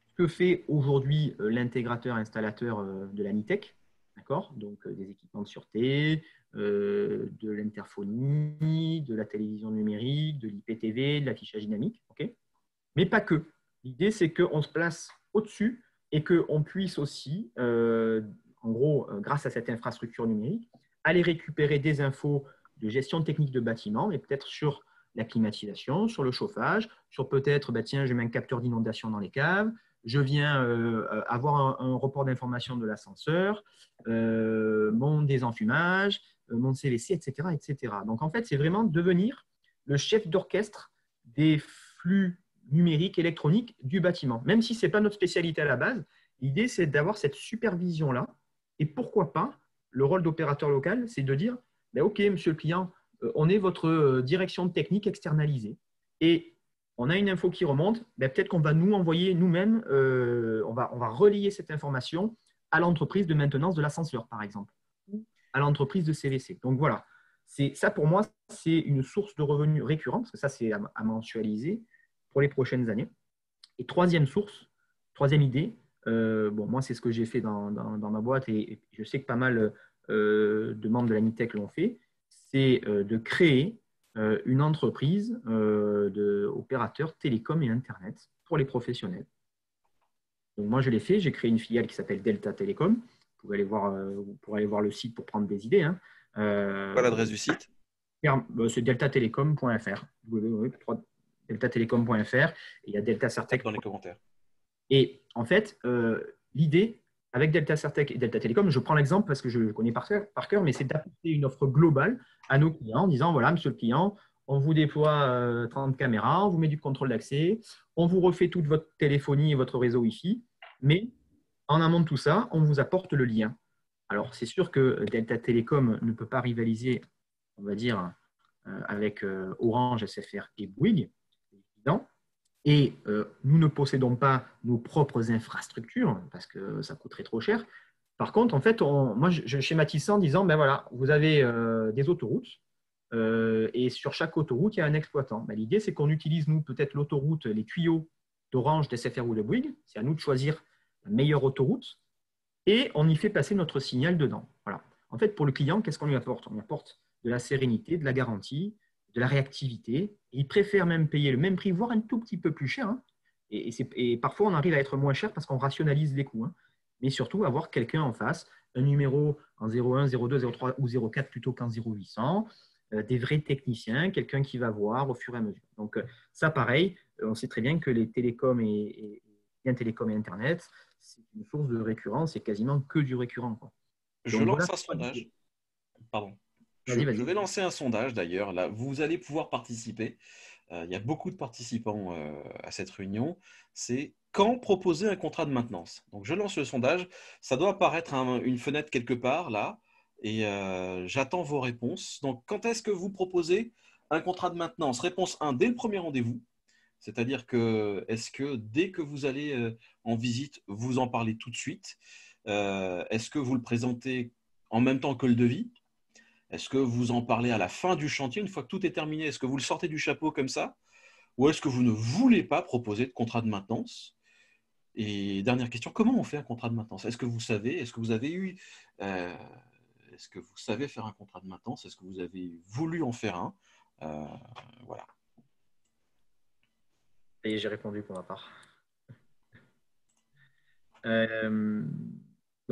ce que fait aujourd'hui l'intégrateur installateur de la NITEC, d'accord? Donc, des équipements de sûreté, de l'interphonie, de la télévision numérique, de l'IPTV, de l'affichage dynamique, ok? Mais pas que. L'idée, c'est qu'on se place au-dessus et qu'on puisse aussi, en gros, grâce à cette infrastructure numérique, aller récupérer des infos de gestion technique de bâtiment, mais peut-être sur la climatisation, sur le chauffage, sur peut-être, tiens, je mets un capteur d'inondation dans les caves, je viens avoir un report d'information de l'ascenseur, mon désenfumage, mon CVC, etc., etc. Donc, en fait, c'est vraiment devenir le chef d'orchestre des flux numérique, électronique du bâtiment. Même si ce n'est pas notre spécialité à la base, l'idée, c'est d'avoir cette supervision-là. Et pourquoi pas, le rôle d'opérateur local, c'est de dire, OK, monsieur le client, on est votre direction technique externalisée. Et on a une info qui remonte, peut-être qu'on va nous envoyer nous-mêmes, on va relier cette information à l'entreprise de maintenance de l'ascenseur, par exemple, ou à l'entreprise de CVC. Donc voilà, ça pour moi, c'est une source de revenus récurrent, parce que ça, c'est à mensualiser pour les prochaines années. Et troisième idée, moi, c'est ce que j'ai fait dans ma boîte et je sais que pas mal de membres de la NITEC l'ont fait, c'est de créer une entreprise d'opérateurs télécom et Internet pour les professionnels. Donc, moi, je l'ai fait. J'ai créé une filiale qui s'appelle Delta Télécom. Vous pourrez aller voir le site pour prendre des idées. Hein. Pas l'adresse du site? C'est deltatelecom.fr. deltatelecom.fr et il y a Delta Certec dans les commentaires. Et en fait, l'idée avec Delta Certec et Delta Telecom, je prends l'exemple parce que je le connais par cœur, mais c'est d'apporter une offre globale à nos clients en disant, voilà, monsieur le client, on vous déploie 30 caméras, on vous met du contrôle d'accès, on vous refait toute votre téléphonie et votre réseau Wi-Fi, mais en amont de tout ça, on vous apporte le lien. Alors, c'est sûr que Delta Telecom ne peut pas rivaliser, on va dire, avec Orange, SFR et Bouygues, c'est évident. Et nous ne possédons pas nos propres infrastructures parce que ça coûterait trop cher. Par contre, en fait, moi, je schématise ça en disant, voilà, vous avez des autoroutes et sur chaque autoroute, il y a un exploitant. L'idée, c'est qu'on utilise, nous, peut-être l'autoroute, les tuyaux d'Orange, d'SFR ou de Bouygues. C'est à nous de choisir la meilleure autoroute et on y fait passer notre signal dedans. Voilà. En fait, pour le client, qu'est-ce qu'on lui apporte? On lui apporte de la sérénité, de la garantie, de la réactivité. Il préfère même payer le même prix, voire un tout petit peu plus cher. Hein. Et parfois, on arrive à être moins cher parce qu'on rationalise les coûts. Hein. Mais surtout, avoir quelqu'un en face, un numéro en 01, 02, 03 ou 04 plutôt qu'en 0800, des vrais techniciens, quelqu'un qui va voir au fur et à mesure. Donc, ça, pareil, on sait très bien que les télécoms et télécoms et Internet, c'est une source de récurrence, c'est quasiment que du récurrent. Quoi. Je Donc, lance un sondage. Pardon. Je vais lancer un sondage d'ailleurs. Là, vous allez pouvoir participer. Il y a beaucoup de participants à cette réunion. C'est quand proposer un contrat de maintenance. Donc, je lance le sondage. Ça doit apparaître une fenêtre quelque part là. Et j'attends vos réponses. Donc, quand est-ce que vous proposez un contrat de maintenance? Réponse 1, dès le premier rendez-vous. C'est-à-dire que, est-ce que dès que vous allez en visite, vous en parlez tout de suite? Est-ce que vous le présentez en même temps que le devis? Est-ce que vous en parlez à la fin du chantier, une fois que tout est terminé? Est-ce que vous le sortez du chapeau comme ça? Ou est-ce que vous ne voulez pas proposer de contrat de maintenance? Et dernière question, comment on fait un contrat de maintenance? Est-ce que vous savez, est-ce que vous avez eu, est-ce que vous savez faire un contrat de maintenance? Est-ce que vous avez voulu en faire un? Voilà. Et j'ai répondu pour ma part.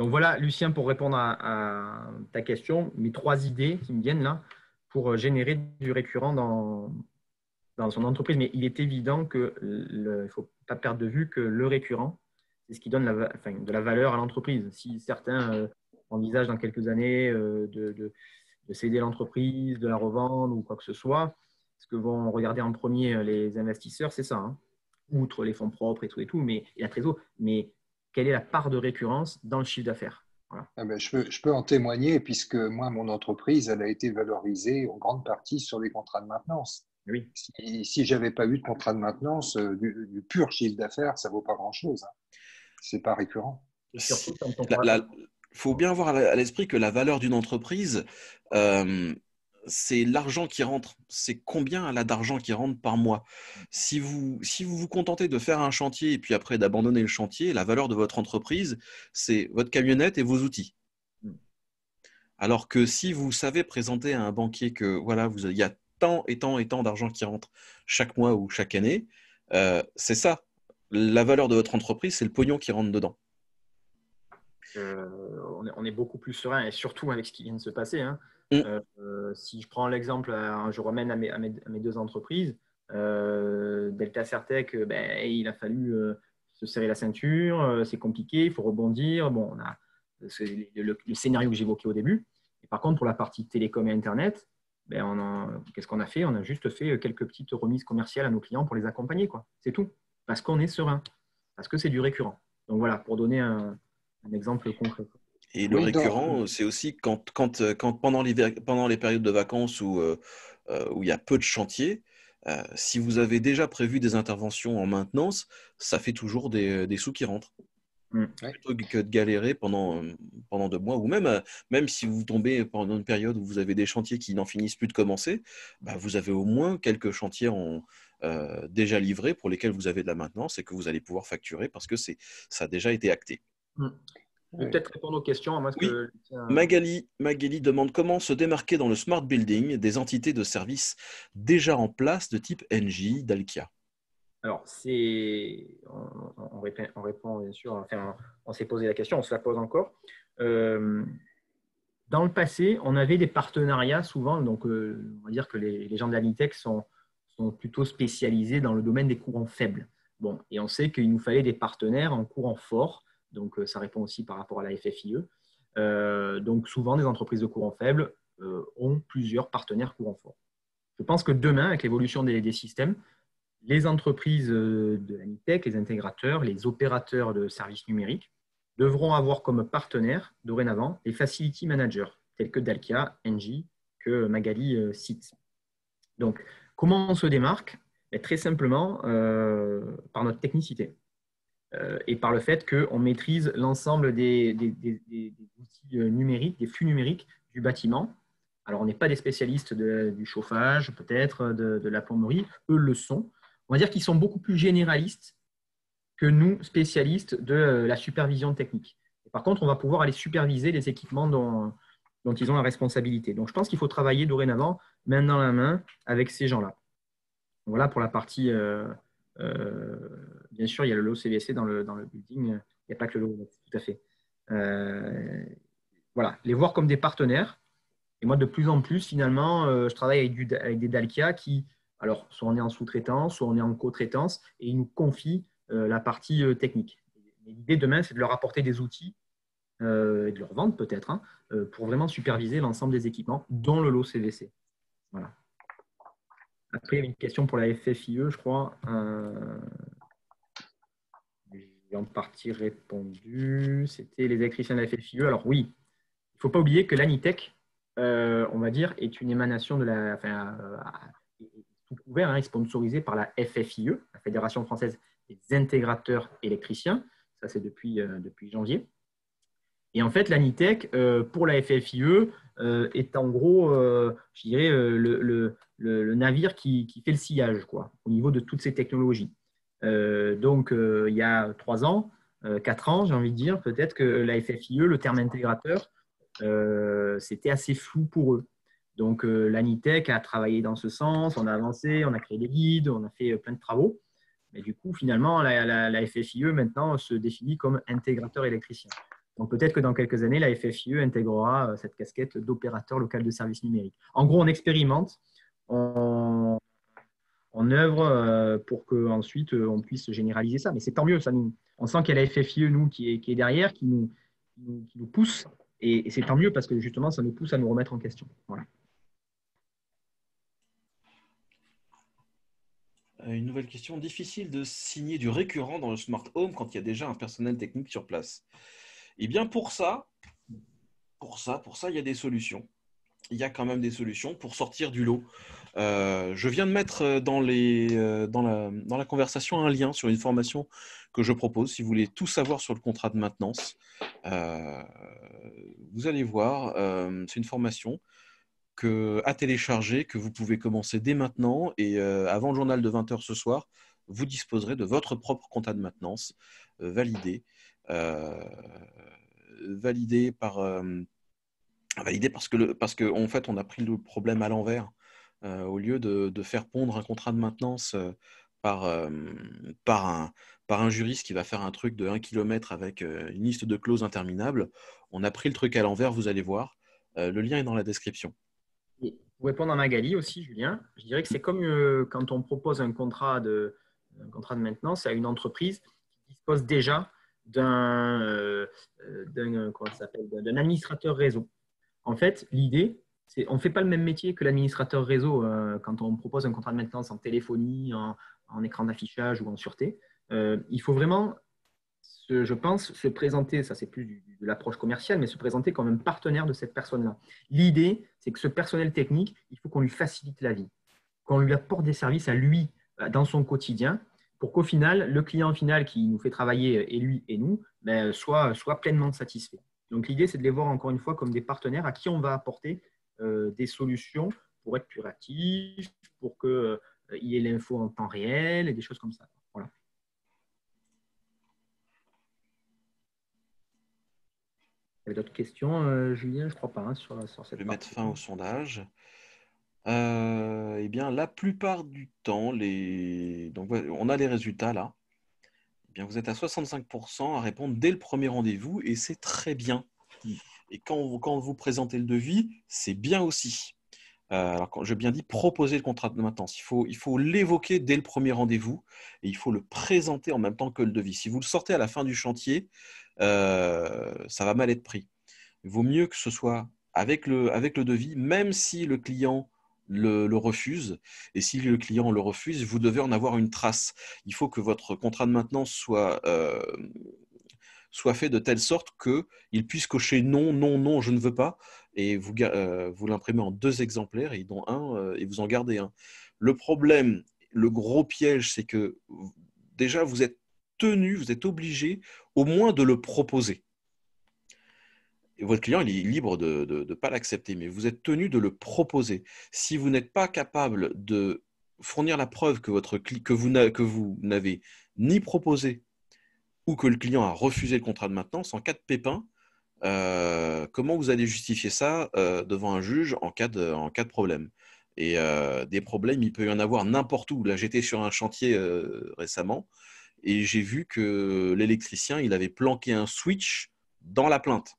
Donc voilà, Lucien, pour répondre à ta question, mes 3 idées qui me viennent là pour générer du récurrent dans son entreprise. Mais il est évident qu'il ne faut pas perdre de vue que le récurrent, c'est ce qui donne de la valeur à l'entreprise. Si certains envisagent dans quelques années de céder l'entreprise, de la revendre ou quoi que ce soit, ce que vont regarder en premier les investisseurs, c'est ça, hein. Outre les fonds propres et tout, mais, et la trésor, mais quelle est la part de récurrence dans le chiffre d'affaires? Voilà. Ah ben, je peux en témoigner puisque moi, mon entreprise, elle a été valorisée en grande partie sur les contrats de maintenance. Oui. Si je n'avais pas eu de contrat de maintenance, du pur chiffre d'affaires, ça ne vaut pas grand-chose, hein. Ce n'est pas récurrent. Surtout quand on Il faut bien avoir à l'esprit que la valeur d'une entreprise, c'est l'argent qui rentre. C'est combien elle a d'argent qui rentre par mois. Si vous vous contentez de faire un chantier et puis après d'abandonner le chantier, la valeur de votre entreprise, c'est votre camionnette et vos outils. Alors que si vous savez présenter à un banquier que voilà, il y a tant et tant et tant d'argent qui rentre chaque mois ou chaque année, c'est ça. La valeur de votre entreprise, c'est le pognon qui rentre dedans. On est beaucoup plus serein, et surtout avec ce qui vient de se passer, hein. Si je prends l'exemple, je remène à mes 2 entreprises, Delta Certec, il a fallu se serrer la ceinture, c'est compliqué, il faut rebondir. Bon, c'est le scénario que j'évoquais au début. Et par contre, pour la partie télécom et Internet, qu'est-ce qu'on a fait? On a juste fait quelques petites remises commerciales à nos clients pour les accompagner, quoi. C'est tout. Parce qu'on est serein, parce que c'est du récurrent. Donc voilà, pour donner un exemple concret. Et le récurrent, c'est aussi quand pendant les périodes de vacances où il y a peu de chantiers, si vous avez déjà prévu des interventions en maintenance, ça fait toujours des sous qui rentrent. Plutôt que de galérer pendant 2 mois, ou même si vous tombez pendant une période où vous avez des chantiers qui n'en finissent plus de commencer, vous avez au moins quelques chantiers déjà livrés pour lesquels vous avez de la maintenance et que vous allez pouvoir facturer parce que ça a déjà été acté. Je vais peut-être répondre aux questions. À moins que... Magali demande comment se démarquer dans le smart building des entités de services déjà en place de type Engie, Dalkia. Alors, on répond bien sûr, enfin, on s'est posé la question, on se la pose encore. Dans le passé, on avait des partenariats souvent, donc on va dire que les gens de l'Anitech sont plutôt spécialisés dans le domaine des courants faibles. Bon, et on sait qu'il nous fallait des partenaires en courant fort, donc ça répond aussi par rapport à la FFIE. Donc souvent, des entreprises de courant faible ont plusieurs partenaires courant fort. Je pense que demain, avec l'évolution des systèmes, les entreprises de l'Anitech, les intégrateurs, les opérateurs de services numériques devront avoir comme partenaires, dorénavant, les facility managers, tels que Dalkia, Engie, que Magali cite. Donc, comment on se démarque? Très simplement, par notre technicité et par le fait qu'on maîtrise l'ensemble des outils numériques, des flux numériques du bâtiment. Alors, on n'est pas des spécialistes du chauffage, peut-être, de la plomberie. Eux le sont. On va dire qu'ils sont beaucoup plus généralistes que nous, spécialistes de la supervision technique. Et par contre, on va pouvoir aller superviser les équipements dont ils ont la responsabilité. Donc, je pense qu'il faut travailler dorénavant, main dans la main, avec ces gens-là. Voilà pour la partie, bien sûr, il y a le lot CVC dans le building, il n'y a pas que le lot, tout à fait. Voilà, les voir comme des partenaires. Et moi, de plus en plus, finalement, je travaille avec des Dalkia qui, alors, soit on est en sous-traitance, soit on est en co-traitance, et ils nous confient la partie technique. L'idée demain, c'est de leur apporter des outils et de leur vendre peut-être, hein, pour vraiment superviser l'ensemble des équipements, dont le lot CVC. Voilà. Après, il y avait une question pour la FFIE, je crois. J'ai en partie répondu. C'était les électriciens de la FFIE. Alors oui, il ne faut pas oublier que l'Anitech, on va dire, est une émanation de la... tout couvert, hein, est sponsorisé par la FFIE, la Fédération française des intégrateurs électriciens. Ça, c'est depuis janvier. Et en fait, l'Anitech, pour la FFIE, est en gros, je dirais, le navire qui fait le sillage, quoi, au niveau de toutes ces technologies. Donc, il y a 3 ans, 4 ans, j'ai envie de dire, peut-être que la FFIE, le terme intégrateur, c'était assez flou pour eux. Donc, l'Anitech a travaillé dans ce sens, on a avancé, on a créé des guides, on a fait plein de travaux. Mais du coup, finalement, la FFIE, maintenant, se définit comme intégrateur électricien. Donc peut-être que dans quelques années, la FFIE intégrera cette casquette d'opérateur local de services numériques. En gros, on expérimente, on œuvre pour qu'ensuite on puisse généraliser ça. Mais c'est tant mieux, ça nous. On sent qu'il y a la FFIE, nous, qui est derrière, qui nous pousse. Et c'est tant mieux parce que justement, ça nous pousse à nous remettre en question. Voilà. Une nouvelle question. Difficile de signer du récurrent dans le smart home quand il y a déjà un personnel technique sur place. Eh bien, pour ça, il y a des solutions. Il y a quand même des solutions pour sortir du lot. Je viens de mettre dans la conversation un lien sur une formation que je propose. Si vous voulez tout savoir sur le contrat de maintenance, vous allez voir, c'est une formation à télécharger, que vous pouvez commencer dès maintenant. Et avant le journal de 20h ce soir, vous disposerez de votre propre contrat de maintenance validé. Validé parce que en fait, on a pris le problème à l'envers. Au lieu de faire pondre un contrat de maintenance par un juriste qui va faire un truc de 1 km avec une liste de clauses interminable, on a pris le truc à l'envers, vous allez voir. Le lien est dans la description. Et pour répondre à Magali aussi, Julien, je dirais que c'est comme quand on propose un contrat de maintenance à une entreprise qui dispose déjà d'un administrateur réseau. En fait, l'idée, c'est on ne fait pas le même métier que l'administrateur réseau quand on propose un contrat de maintenance en téléphonie, en écran d'affichage ou en sûreté. Il faut vraiment, je pense, se présenter, ça c'est plus de l'approche commerciale, mais se présenter comme un partenaire de cette personne-là. L'idée, c'est que ce personnel technique, il faut qu'on lui facilite la vie, qu'on lui apporte des services à lui dans son quotidien, pour qu'au final, le client final qui nous fait travailler, et lui et nous, soit pleinement satisfait. Donc l'idée, c'est de les voir encore une fois comme des partenaires à qui on va apporter des solutions pour être plus réactifs, pour qu'il y ait l'info en temps réel et des choses comme ça. Voilà. Il y avait d'autres questions, Julien? Je ne crois pas sur cette Je vais mettre fin au sondage. Eh bien, la plupart du temps, donc, on a les résultats là. Eh bien, vous êtes à 65% à répondre dès le premier rendez-vous et c'est très bien. Et quand vous présentez le devis, c'est bien aussi. Alors, quand j'ai bien dit proposer le contrat de maintenance, il faut l'évoquer dès le premier rendez-vous et il faut le présenter en même temps que le devis. Si vous le sortez à la fin du chantier, ça va mal être pris. Il vaut mieux que ce soit avec le devis, même si le client le refuse. Et si le client le refuse, vous devez en avoir une trace. Il faut que votre contrat de maintenance soit fait de telle sorte qu'il puisse cocher non, non, non, je ne veux pas. Et vous l'imprimez en 2 exemplaires et dont un, et vous en gardez un. Le problème, le gros piège, c'est que déjà, vous êtes obligé au moins de le proposer. Et votre client, il est libre de ne pas l'accepter, mais vous êtes tenu de le proposer. Si vous n'êtes pas capable de fournir la preuve que vous n'avez ni proposé ou que le client a refusé le contrat de maintenance, en cas de pépin, comment vous allez justifier ça devant un juge en cas de problème? Et des problèmes, il peut y en avoir n'importe où. Là, j'étais sur un chantier récemment et j'ai vu que l'électricien, il avait planqué un switch dans la plainte.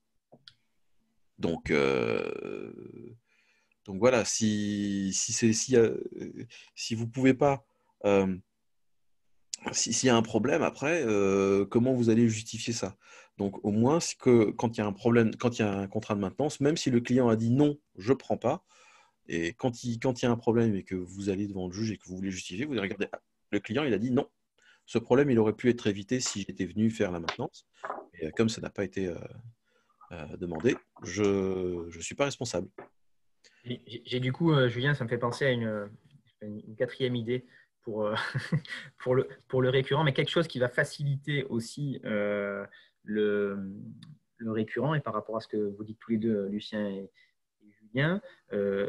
Donc voilà, si vous pouvez pas, s'il y a un problème après, comment vous allez justifier ça? Donc au moins, c'est que quand il y a un problème, quand il y a un contrat de maintenance, même si le client a dit non, je prends pas, et quand il y a un problème et que vous allez devant le juge et que vous voulez justifier, vous allez regarder, le client il a dit non, ce problème il aurait pu être évité si j'étais venu faire la maintenance, et comme ça n'a pas été demandé, je ne suis pas responsable. J'ai du coup, Julien, ça me fait penser à une 4e idée pour le récurrent, mais quelque chose qui va faciliter aussi le récurrent, et par rapport à ce que vous dites tous les deux, Lucien et Julien,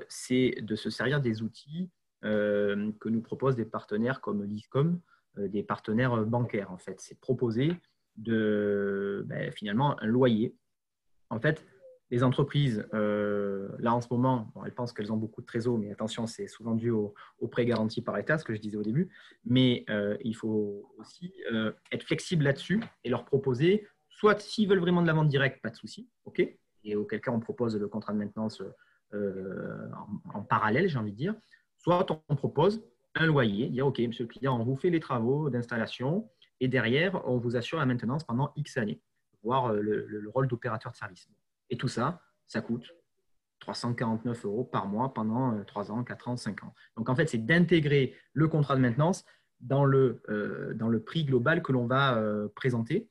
c'est de se servir des outils que nous proposent des partenaires comme l'ISCOM, des partenaires bancaires en fait. C'est proposer finalement un loyer. En fait, les entreprises, là en ce moment, elles pensent qu'elles ont beaucoup de trésor, mais attention, c'est souvent dû aux prêts garantis par l'État, ce que je disais au début. Mais il faut aussi être flexible là-dessus et leur proposer soit s'ils veulent vraiment de la vente directe, pas de souci, ok. Et auquel cas, on propose le contrat de maintenance en parallèle, j'ai envie de dire. Soit on propose un loyer, dire ok, monsieur le client, on vous fait les travaux d'installation et derrière, on vous assure la maintenance pendant X années, voire le rôle d'opérateur de service. Et tout ça, ça coûte 349 € par mois pendant 3 ans, 4 ans, 5 ans. Donc, en fait, c'est d'intégrer le contrat de maintenance dans le prix global que l'on va présenter.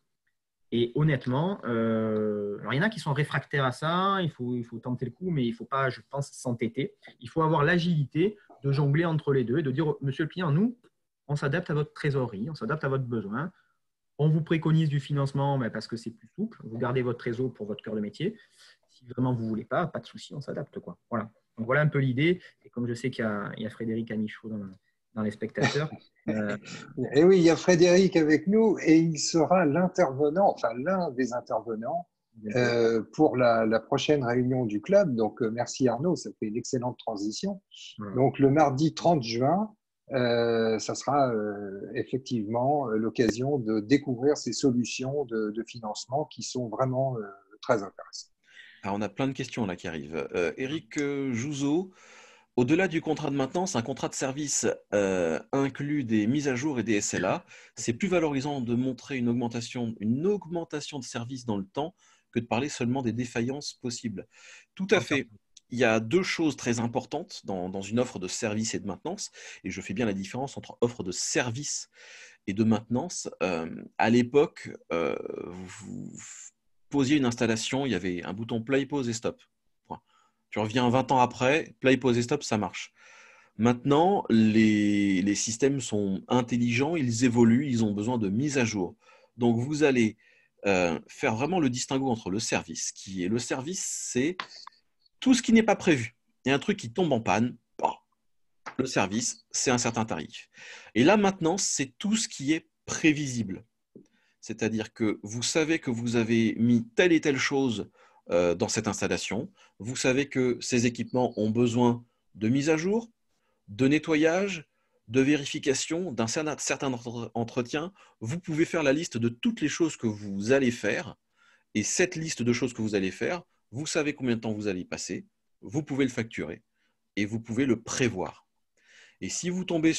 Et honnêtement, alors il y en a qui sont réfractaires à ça, il faut tenter le coup, mais il ne faut pas, je pense, s'entêter. Il faut avoir l'agilité de jongler entre les deux et de dire, monsieur le client, nous, on s'adapte à votre trésorerie, on s'adapte à votre besoin. On vous préconise du financement parce que c'est plus souple. Vous gardez votre trésor pour votre cœur de métier. Si vraiment vous ne voulez pas de souci, on s'adapte. Voilà. Donc voilà un peu l'idée. Et comme je sais qu'il y a Frédéric Amichaud dans les spectateurs. Et oui, il y a Frédéric avec nous et il sera l'intervenant, enfin l'un des intervenants pour la prochaine réunion du club. Donc merci Arnaud, ça fait une excellente transition. Voilà. Donc le mardi 30 juin, ça sera effectivement l'occasion de découvrir ces solutions de financement qui sont vraiment très intéressantes. Alors, on a plein de questions là qui arrivent. Éric Jouzeau, au-delà du contrat de maintenance, un contrat de service inclut des mises à jour et des SLA. C'est plus valorisant de montrer une augmentation de service dans le temps que de parler seulement des défaillances possibles. Tout à fait. Il y a deux choses très importantes dans une offre de service et de maintenance, et je fais bien la différence entre offre de service et de maintenance. À l'époque, vous posiez une installation, il y avait un bouton play, pause et stop. Tu reviens 20 ans après, play, pause et stop, ça marche. Maintenant, les systèmes sont intelligents, ils évoluent, ils ont besoin de mise à jour. Donc, vous allez faire vraiment le distinguo entre le service, c'est tout ce qui n'est pas prévu. Il y a un truc qui tombe en panne, le service, c'est un certain tarif. Et là, maintenant, c'est tout ce qui est prévisible. C'est-à-dire que vous savez que vous avez mis telle et telle chose dans cette installation. Vous savez que ces équipements ont besoin de mise à jour, de nettoyage, de vérification, d'un certain entretien. Vous pouvez faire la liste de toutes les choses que vous allez faire. Et cette liste de choses que vous allez faire, vous savez combien de temps vous allez y passer. Vous pouvez le facturer et vous pouvez le prévoir. Et si vous tombez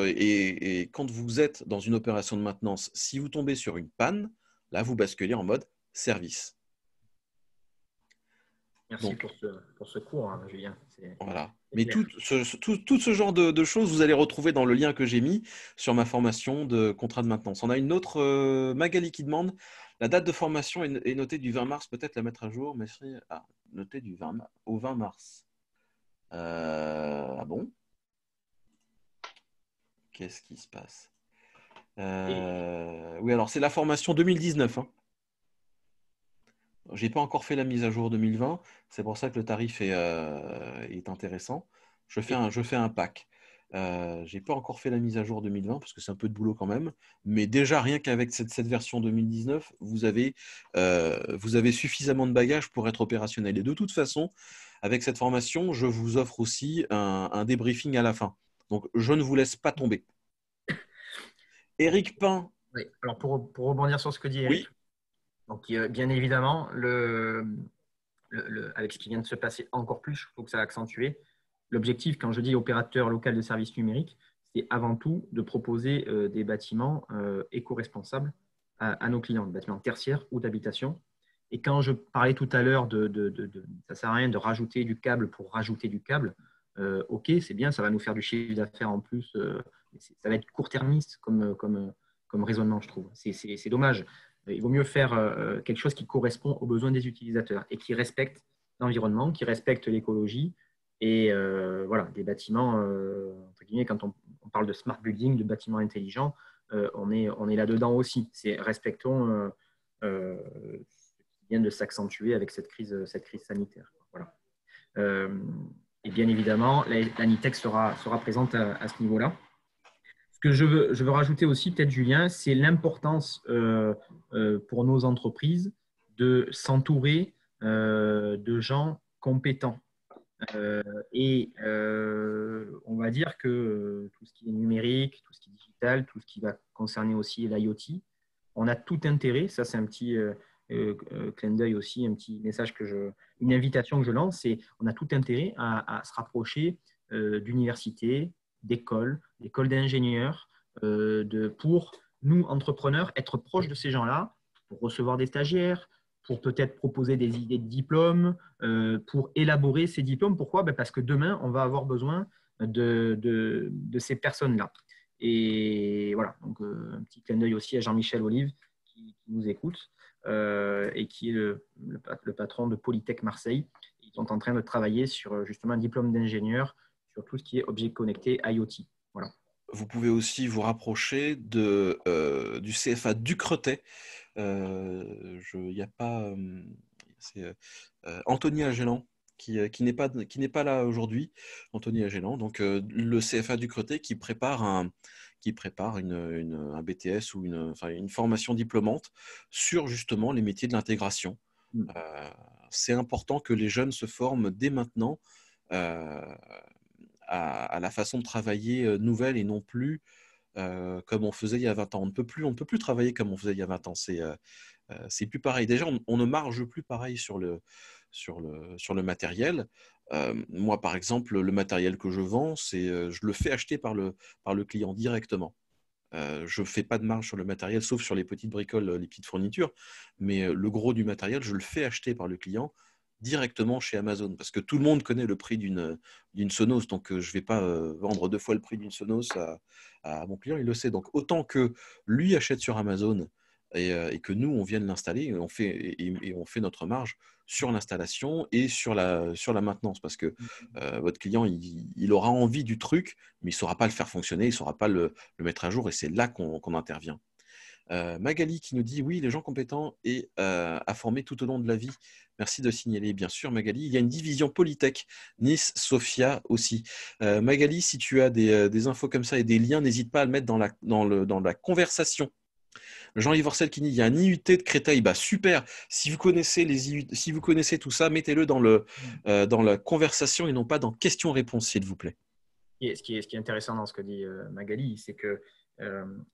et quand vous êtes dans une opération de maintenance, si vous tombez sur une panne, là, vous basculez en mode service. Merci pour ce cours, hein, Julien. Voilà. Mais tout ce genre de choses, vous allez retrouver dans le lien que j'ai mis sur ma formation de contrat de maintenance. On a une autre, Magali, qui demande, la date de formation est notée du 20 mars, peut-être la mettre à jour, mais notée au 20 mars. Ah bon? Qu'est-ce qui se passe? Oui, alors c'est la formation 2019. Hein. Je n'ai pas encore fait la mise à jour 2020. C'est pour ça que le tarif est intéressant. Je fais un pack. Je n'ai pas encore fait la mise à jour 2020 parce que c'est un peu de boulot quand même. Mais déjà, rien qu'avec cette version 2019, vous avez suffisamment de bagages pour être opérationnel. Et de toute façon, avec cette formation, je vous offre aussi un débriefing à la fin. Donc, je ne vous laisse pas tomber. Éric Pain. Oui. Alors, pour rebondir sur ce que dit Éric, oui. Donc, bien évidemment, avec ce qui vient de se passer encore plus, il faut que ça accentué. L'objectif, quand je dis opérateur local de services numériques, c'est avant tout de proposer des bâtiments éco-responsables à nos clients, des bâtiments tertiaires ou d'habitation. Et quand je parlais tout à l'heure ça ne sert à rien de rajouter du câble pour rajouter du câble, ok, c'est bien, ça va nous faire du chiffre d'affaires en plus, mais ça va être court-termiste comme raisonnement, je trouve. C'est dommage. Il vaut mieux faire quelque chose qui correspond aux besoins des utilisateurs et qui respecte l'environnement, qui respecte l'écologie. Et voilà, des bâtiments, entre guillemets, quand on parle de smart building, de bâtiments intelligents, on est là-dedans aussi. Respectons ce qui vient de s'accentuer avec cette crise sanitaire. Voilà. Et bien évidemment, l'ANITEC sera présente à ce niveau-là. Ce que je veux rajouter aussi, peut-être Julien, c'est l'importance pour nos entreprises de s'entourer de gens compétents. On va dire que tout ce qui est numérique, tout ce qui est digital, tout ce qui va concerner aussi l'IoT, on a tout intérêt, ça c'est un petit clin d'œil aussi, un petit message une invitation que je lance, c'est on a tout intérêt à se rapprocher d'universités, d'écoles d'ingénieurs, pour nous, entrepreneurs, être proches de ces gens-là, pour recevoir des stagiaires, pour peut-être proposer des idées de diplômes, pour élaborer ces diplômes. Pourquoi? Parce que demain, on va avoir besoin de ces personnes-là. Et voilà, donc un petit clin d'œil aussi à Jean-Michel Olive qui nous écoute et qui est le patron de Polytech Marseille. Ils sont en train de travailler sur justement un diplôme d'ingénieur sur tout ce qui est objet connecté IoT. Voilà. Vous pouvez aussi vous rapprocher du CFA Ducretet. Il n'y a pas. C'est Anthony Agellan qui n'est pas là aujourd'hui. Anthony Agellan, donc le CFA Ducretet qui prépare un BTS ou une formation diplômante sur justement les métiers de l'intégration. C'est important que les jeunes se forment dès maintenant à la façon de travailler nouvelle et non plus comme on faisait il y a 20 ans. On ne peut plus travailler comme on faisait il y a 20 ans. C'est plus pareil. Déjà, on ne marge plus pareil sur le matériel. Moi, par exemple, le matériel que je vends, je le fais acheter par le client directement. Je ne fais pas de marge sur le matériel, sauf sur les petites bricoles, les petites fournitures. Mais le gros du matériel, je le fais acheter par le client directement chez Amazon, parce que tout le monde connaît le prix d'une Sonos, donc je ne vais pas vendre 2 fois le prix d'une Sonos à mon client, il le sait. Donc autant que lui achète sur Amazon et que nous, on vienne l'installer, on fait notre marge sur l'installation et sur la maintenance, parce que votre client, il aura envie du truc, mais il ne saura pas le faire fonctionner, il ne saura pas le mettre à jour, et c'est là qu'on intervient. Magali qui nous dit oui, les gens compétents et à former tout au long de la vie. Merci de signaler, bien sûr, Magali. Il y a une division Polytech, Nice, Sofia aussi. Magali, si tu as des infos comme ça et des liens, n'hésite pas à le mettre dans la conversation. Jean-Yves Orcel qui dit il y a un IUT de Créteil. Bah, super. Si vous connaissez si vous connaissez tout ça, mettez-le dans la conversation et non pas dans questions-réponses, s'il vous plaît. Ce qui est intéressant dans ce que dit Magali, c'est que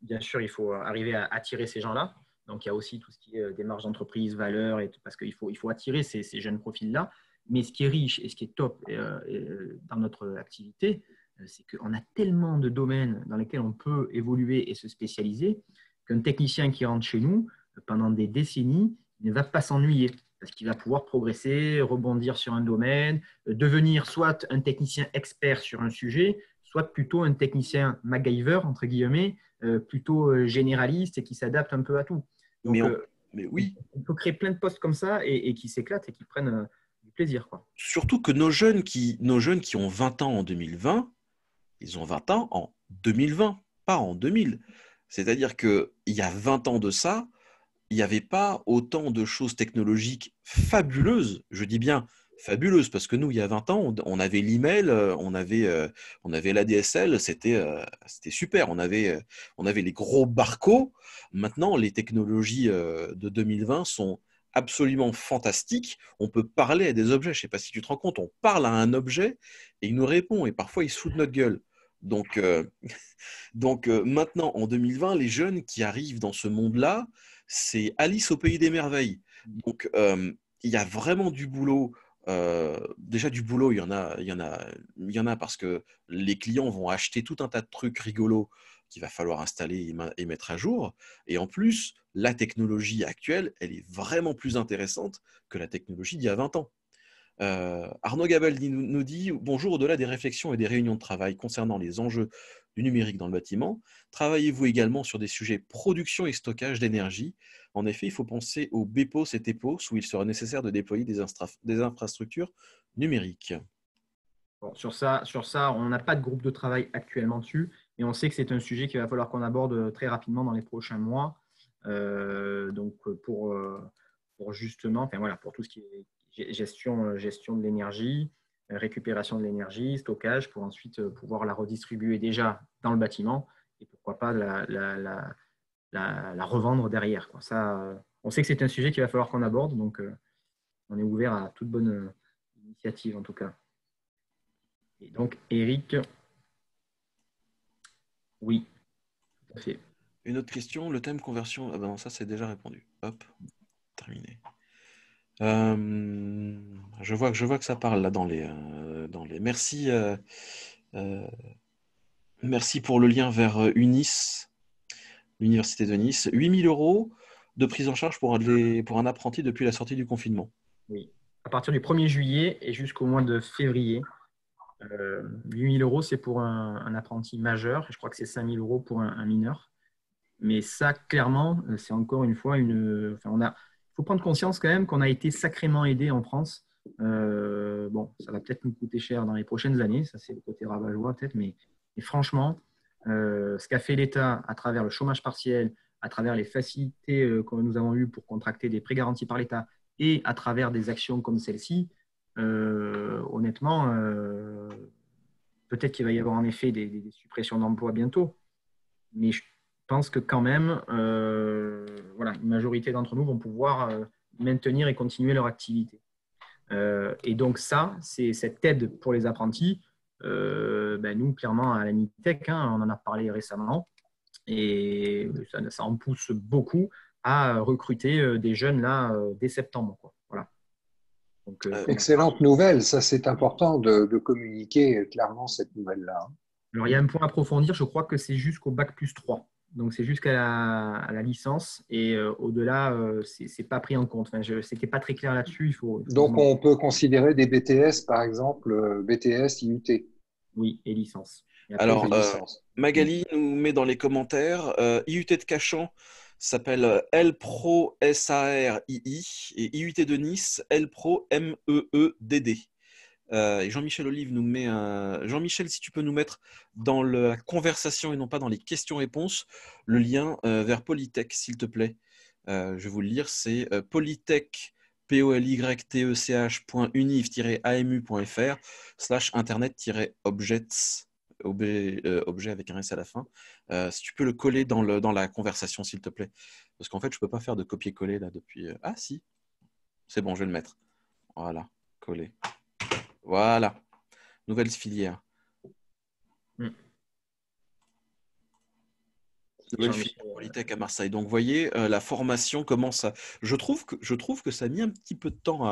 bien sûr, il faut arriver à attirer ces gens-là. Donc, il y a aussi tout ce qui est démarche d'entreprise, valeurs, parce qu'il faut attirer ces jeunes profils-là. Mais ce qui est riche et ce qui est top dans notre activité, c'est qu'on a tellement de domaines dans lesquels on peut évoluer et se spécialiser qu'un technicien qui rentre chez nous, pendant des décennies, ne va pas s'ennuyer parce qu'il va pouvoir progresser, rebondir sur un domaine, devenir soit un technicien expert sur un sujet, soit plutôt un technicien MacGyver, entre guillemets, plutôt généraliste et qui s'adapte un peu à tout. Donc, mais oui. Il faut créer plein de postes comme ça et qui s'éclatent et qui prennent du plaisir, quoi. Surtout que nos jeunes qui ont 20 ans en 2020, ils ont 20 ans en 2020, pas en 2000. C'est-à-dire qu'il y a 20 ans de ça, il n'y avait pas autant de choses technologiques fabuleuses, je dis bien fabuleuses, parce que nous, il y a 20 ans, on avait l'email, on avait l'ADSL, c'était super, on avait les gros barcodes. Maintenant, les technologies de 2020 sont absolument fantastiques. On peut parler à des objets, je ne sais pas si tu te rends compte, on parle à un objet et il nous répond, et parfois il se fout de notre gueule. Donc maintenant, en 2020, les jeunes qui arrivent dans ce monde-là, c'est Alice au pays des merveilles. Donc, il y a vraiment du boulot. Déjà, du boulot, il y en a parce que les clients vont acheter tout un tas de trucs rigolos qu'il va falloir installer et mettre à jour. Et en plus, la technologie actuelle, elle est vraiment plus intéressante que la technologie d'il y a 20 ans. Arnaud Gabel nous dit bonjour, au-delà des réflexions et des réunions de travail concernant les enjeux du numérique dans le bâtiment, travaillez-vous également sur des sujets production et stockage d'énergie? En effet, il faut penser aux BEPOS et TEPOS où il sera nécessaire de déployer des infrastructures numériques. Bon, sur ça, on n'a pas de groupe de travail actuellement dessus, mais on sait que c'est un sujet qu'il va falloir qu'on aborde très rapidement dans les prochains mois. Donc pour justement, pour tout ce qui est gestion de l'énergie, récupération de l'énergie, stockage, pour ensuite pouvoir la redistribuer déjà dans le bâtiment et pourquoi pas la revendre derrière, quoi. Ça, on sait que c'est un sujet qu'il va falloir qu'on aborde, donc on est ouvert à toute bonne initiative en tout cas. Et donc, Eric, oui, tout à fait. Une autre question, le thème conversion, ah ben ça c'est déjà répondu. Hop, terminé. Je vois que ça parle là dans les. Merci, merci pour le lien vers UNIS, l'Université de Nice. 8 000 € de prise en charge pour un apprenti depuis la sortie du confinement. Oui. À partir du 1er juillet et jusqu'au mois de février. 8 000 €, c'est pour un apprenti majeur. Je crois que c'est 5 000 € pour un mineur. Mais ça, clairement, c'est encore une fois il faut prendre conscience quand même qu'on a été sacrément aidé en France. Bon, ça va peut-être nous coûter cher dans les prochaines années. Ça, c'est le côté rabat-joie peut-être. Mais franchement, ce qu'a fait l'État à travers le chômage partiel, à travers les facilités que nous avons eues pour contracter des prêts garantis par l'État et à travers des actions comme celle-ci, honnêtement, peut-être qu'il va y avoir en effet des suppressions d'emplois bientôt, mais je pense que quand même, une majorité d'entre nous vont pouvoir maintenir et continuer leur activité. Et donc ça, c'est cette aide pour les apprentis. Nous, clairement, à la Nitec, on en a parlé récemment, et ça en pousse beaucoup à recruter des jeunes là dès septembre, quoi. Voilà. Donc, excellente nouvelle, ça c'est important de communiquer clairement cette nouvelle-là. Alors, il y a un point à approfondir, je crois que c'est jusqu'au bac+3. Donc, c'est jusqu'à la licence et au-delà, ce n'est pas pris en compte. Enfin, ce n'était pas très clair là-dessus. Donc, on peut considérer des BTS, par exemple, BTS, IUT. Oui, et licence. Et après, alors, Magali nous met dans les commentaires, IUT de Cachan s'appelle LPRO SARII et IUT de Nice, LPRO MEEDD. Et Jean-Michel Olive nous met Jean-Michel, si tu peux nous mettre dans la conversation et non pas dans les questions-réponses, le lien vers Polytech, s'il te plaît. Je vais vous le lire, c'est polytech, polytech.univ-amu.fr/internet-objects, objet avec un S à la fin. Si tu peux le coller dans la conversation, s'il te plaît. Parce qu'en fait, je ne peux pas faire de copier-coller là depuis. Ah si, c'est bon, je vais le mettre. Voilà, coller. Voilà, nouvelle filière. Nouvelle filière Polytech à Marseille. Donc, vous voyez, la formation commence à. Je trouve que ça a mis un petit peu de temps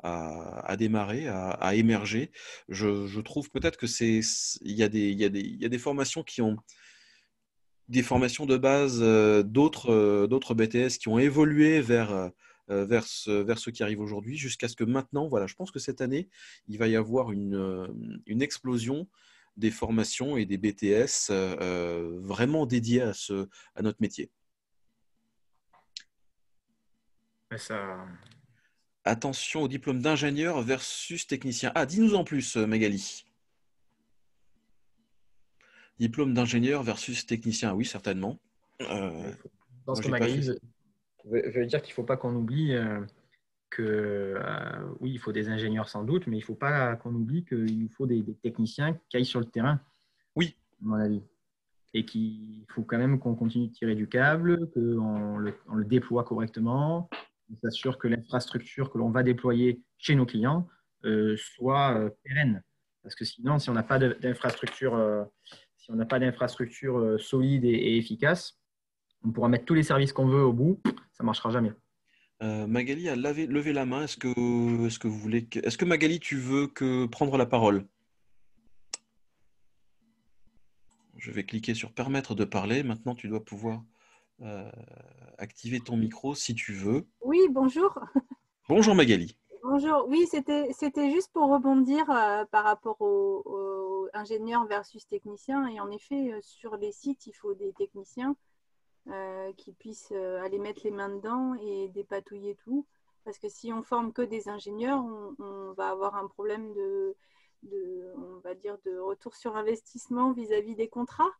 à démarrer, à émerger. Je trouve peut-être que il y a des formations qui ont des formations de base, d'autres BTS qui ont évolué vers ceux qui arrivent aujourd'hui, jusqu'à ce que maintenant, voilà, je pense que cette année, il va y avoir une explosion des formations et des BTS vraiment dédiés à notre métier. Ça... Attention au diplôme d'ingénieur versus technicien. Ah, dis-nous en plus, Magali. Diplôme d'ingénieur versus technicien, oui, certainement. Je pense que Magali veut dire qu'il ne faut pas qu'on oublie que, oui, il faut des ingénieurs sans doute, mais il ne faut pas qu'on oublie qu'il nous faut des techniciens qui aillent sur le terrain. Oui. À mon avis. Et qu'il faut quand même qu'on continue de tirer du câble, qu'on le déploie correctement, qu'on s'assure que l'infrastructure que l'on va déployer chez nos clients soit pérenne. Parce que sinon, si on n'a pas d'infrastructure solide et efficace, on pourra mettre tous les services qu'on veut au bout, ça ne marchera jamais. Magali a levé la main. Est-ce que Magali, tu veux prendre la parole? Je vais cliquer sur permettre de parler. Maintenant, tu dois pouvoir activer ton micro si tu veux. Oui, bonjour. Bonjour Magali. Bonjour. Oui, c'était juste pour rebondir par rapport aux ingénieurs versus techniciens. Et en effet, sur les sites, il faut des techniciens qui puissent aller mettre les mains dedans et dépatouiller tout. Parce que si on forme que des ingénieurs, on va avoir un problème on va dire de retour sur investissement vis-à-vis des contrats.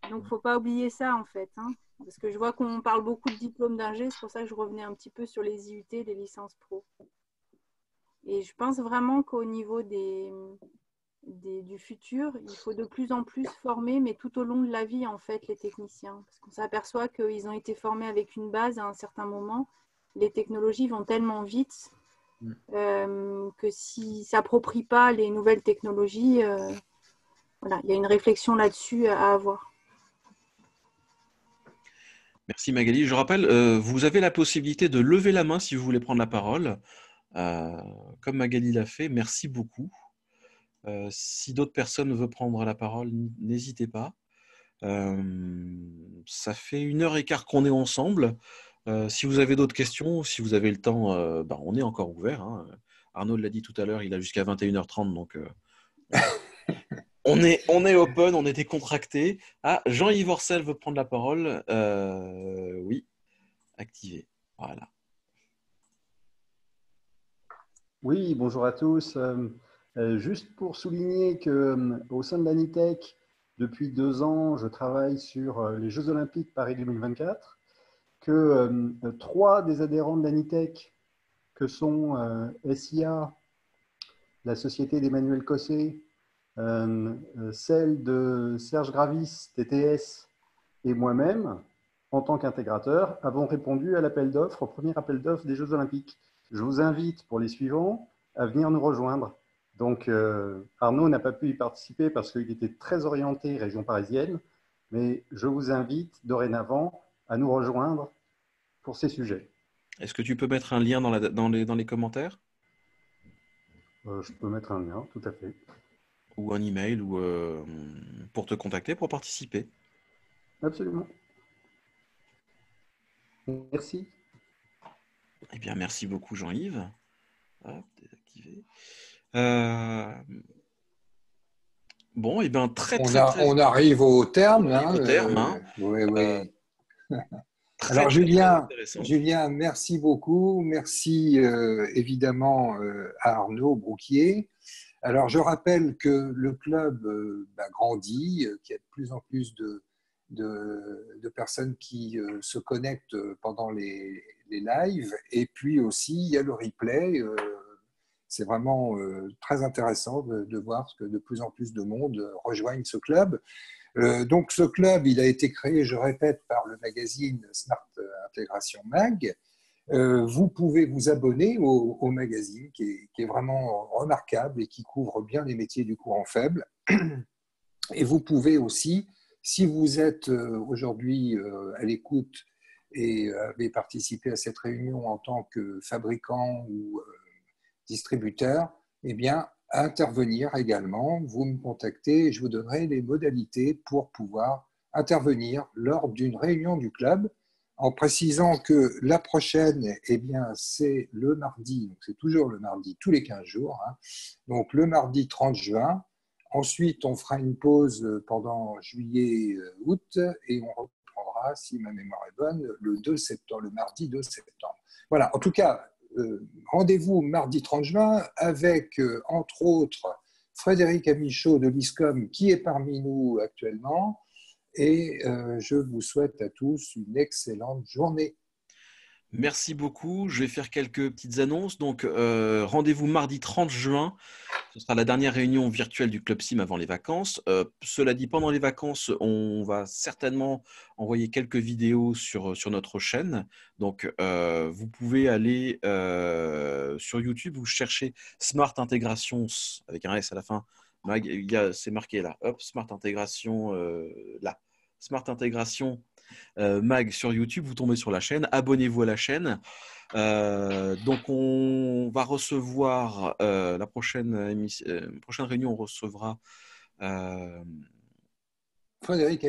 Donc, il ne faut pas oublier ça, en fait. Parce que je vois qu'on parle beaucoup de diplômes d'ingé. C'est pour ça que je revenais un petit peu sur les IUT, les licences pro. Et je pense vraiment qu'au niveau du futur, il faut de plus en plus former, mais tout au long de la vie, en fait, les techniciens. Parce qu'on s'aperçoit qu'ils ont été formés avec une base à un certain moment. Les technologies vont tellement vite que s'ils ne s'approprient pas les nouvelles technologies, voilà, il y a une réflexion là-dessus à avoir. Merci Magali. Je rappelle, vous avez la possibilité de lever la main si vous voulez prendre la parole. Comme Magali l'a fait, merci beaucoup. Si d'autres personnes veulent prendre la parole, n'hésitez pas. Ça fait 1h15 qu'on est ensemble. Si vous avez d'autres questions, si vous avez le temps, on est encore ouvert. Hein. Arnaud l'a dit tout à l'heure, il a jusqu'à 21h30, donc on est open, on est décontracté. Ah, Jean-Yves Orcel veut prendre la parole. Oui, activé. Voilà. Oui, bonjour à tous. Juste pour souligner qu'au sein de l'ANITEC, depuis 2 ans, je travaille sur les Jeux Olympiques Paris 2024, que 3 des adhérents de l'ANITEC, que sont SIA, la société d'Emmanuel Cosset, celle de Serge Gravis, TTS, et moi-même, en tant qu'intégrateur, avons répondu à l'appel d'offres, au premier appel d'offres des Jeux Olympiques. Je vous invite pour les suivants à venir nous rejoindre. Donc, Arnaud n'a pas pu y participer parce qu'il était très orienté région parisienne, mais je vous invite dorénavant à nous rejoindre pour ces sujets. Est-ce que tu peux mettre un lien dans les commentaires? Je peux mettre un lien, tout à fait. Ou un email ou pour te contacter, pour participer. Absolument. Merci. Eh bien, merci beaucoup Jean-Yves. Hop, désactivé. Bon, et bien On arrive au terme. Oui. Alors Julien, merci beaucoup. Merci évidemment à Arnaud Brouquier. Alors je rappelle que le club grandit, qu'il y a de plus en plus de personnes qui se connectent pendant les lives. Et puis aussi, il y a le replay. C'est vraiment très intéressant de voir que de plus en plus de monde rejoignent ce club. Donc ce club, il a été créé, je répète, par le magazine Smart Intégration Mag. Vous pouvez vous abonner au magazine qui est vraiment remarquable et qui couvre bien les métiers du courant faible. Et vous pouvez aussi, si vous êtes aujourd'hui à l'écoute et avez participé à cette réunion en tant que fabricant ou distributeur, eh bien, intervenir également. Vous me contactez et je vous donnerai les modalités pour pouvoir intervenir lors d'une réunion du club, en précisant que la prochaine, eh bien, c'est le mardi, donc c'est toujours le mardi, tous les 15 jours, hein, donc le mardi 30 juin. Ensuite, on fera une pause pendant juillet, août, et on reprendra, si ma mémoire est bonne, le 2 septembre, le mardi 2 septembre. Voilà, en tout cas, rendez-vous mardi 30 juin avec, entre autres, Frédéric Amichaud de l'ISCOM qui est parmi nous actuellement. Et je vous souhaite à tous une excellente journée. Merci beaucoup. Je vais faire quelques petites annonces. Donc, rendez-vous mardi 30 juin. Ce sera la dernière réunion virtuelle du Club Sim avant les vacances. Cela dit, pendant les vacances, on va certainement envoyer quelques vidéos sur notre chaîne. Donc, vous pouvez aller sur YouTube, vous cherchez Smart Intégration avec un S à la fin. C'est marqué là. Hop, Smart Intégration là. Smart Intégration Mag sur YouTube, vous tombez sur la chaîne, abonnez-vous à la chaîne. Donc on va recevoir la prochaine réunion, on recevra Frédéric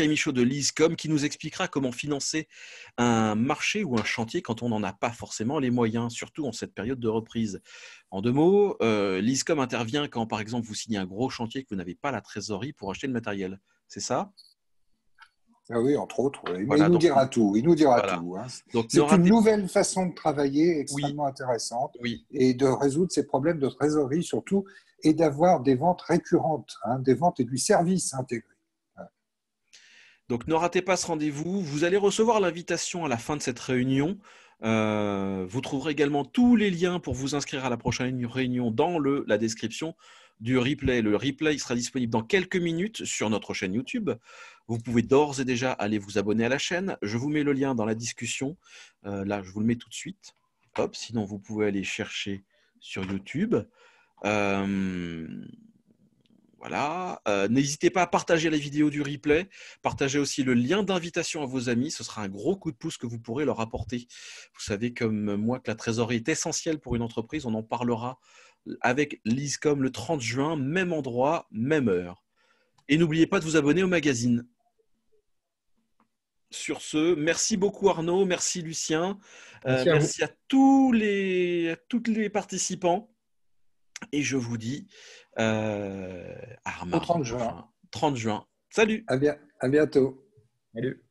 Amichaud de l'ISCOM qui nous expliquera comment financer un marché ou un chantier quand on n'en a pas forcément les moyens, surtout en cette période de reprise. En 2 mots, l'ISCOM intervient quand par exemple vous signez un gros chantier que vous n'avez pas la trésorerie pour acheter le matériel. C'est ça ? Ah oui, entre autres. Oui. Voilà, mais il nous dira tout. Voilà. Tout. Hein. Donc, c'est une nouvelle façon de travailler extrêmement intéressante et de résoudre ces problèmes de trésorerie surtout et d'avoir des ventes récurrentes, hein, des ventes et du service intégré. Donc, ne ratez pas ce rendez-vous. Vous allez recevoir l'invitation à la fin de cette réunion. Vous trouverez également tous les liens pour vous inscrire à la prochaine réunion dans la description du replay. Le replay sera disponible dans quelques minutes sur notre chaîne YouTube. Vous pouvez d'ores et déjà aller vous abonner à la chaîne. Je vous mets le lien dans la discussion. Là, je vous le mets tout de suite. Hop, sinon, vous pouvez aller chercher sur YouTube. Voilà, Voilà. N'hésitez pas à partager la vidéo du replay. Partagez aussi le lien d'invitation à vos amis. Ce sera un gros coup de pouce que vous pourrez leur apporter. Vous savez comme moi que la trésorerie est essentielle pour une entreprise. On en parlera avec l'ISCOM le 30 juin, même endroit, même heure. Et n'oubliez pas de vous abonner au magazine. Sur ce, merci beaucoup Arnaud, merci Lucien, merci à tous toutes les participants. Et je vous dis à mardi 30 juin. prochain. 30 juin. Salut. À bientôt. Salut.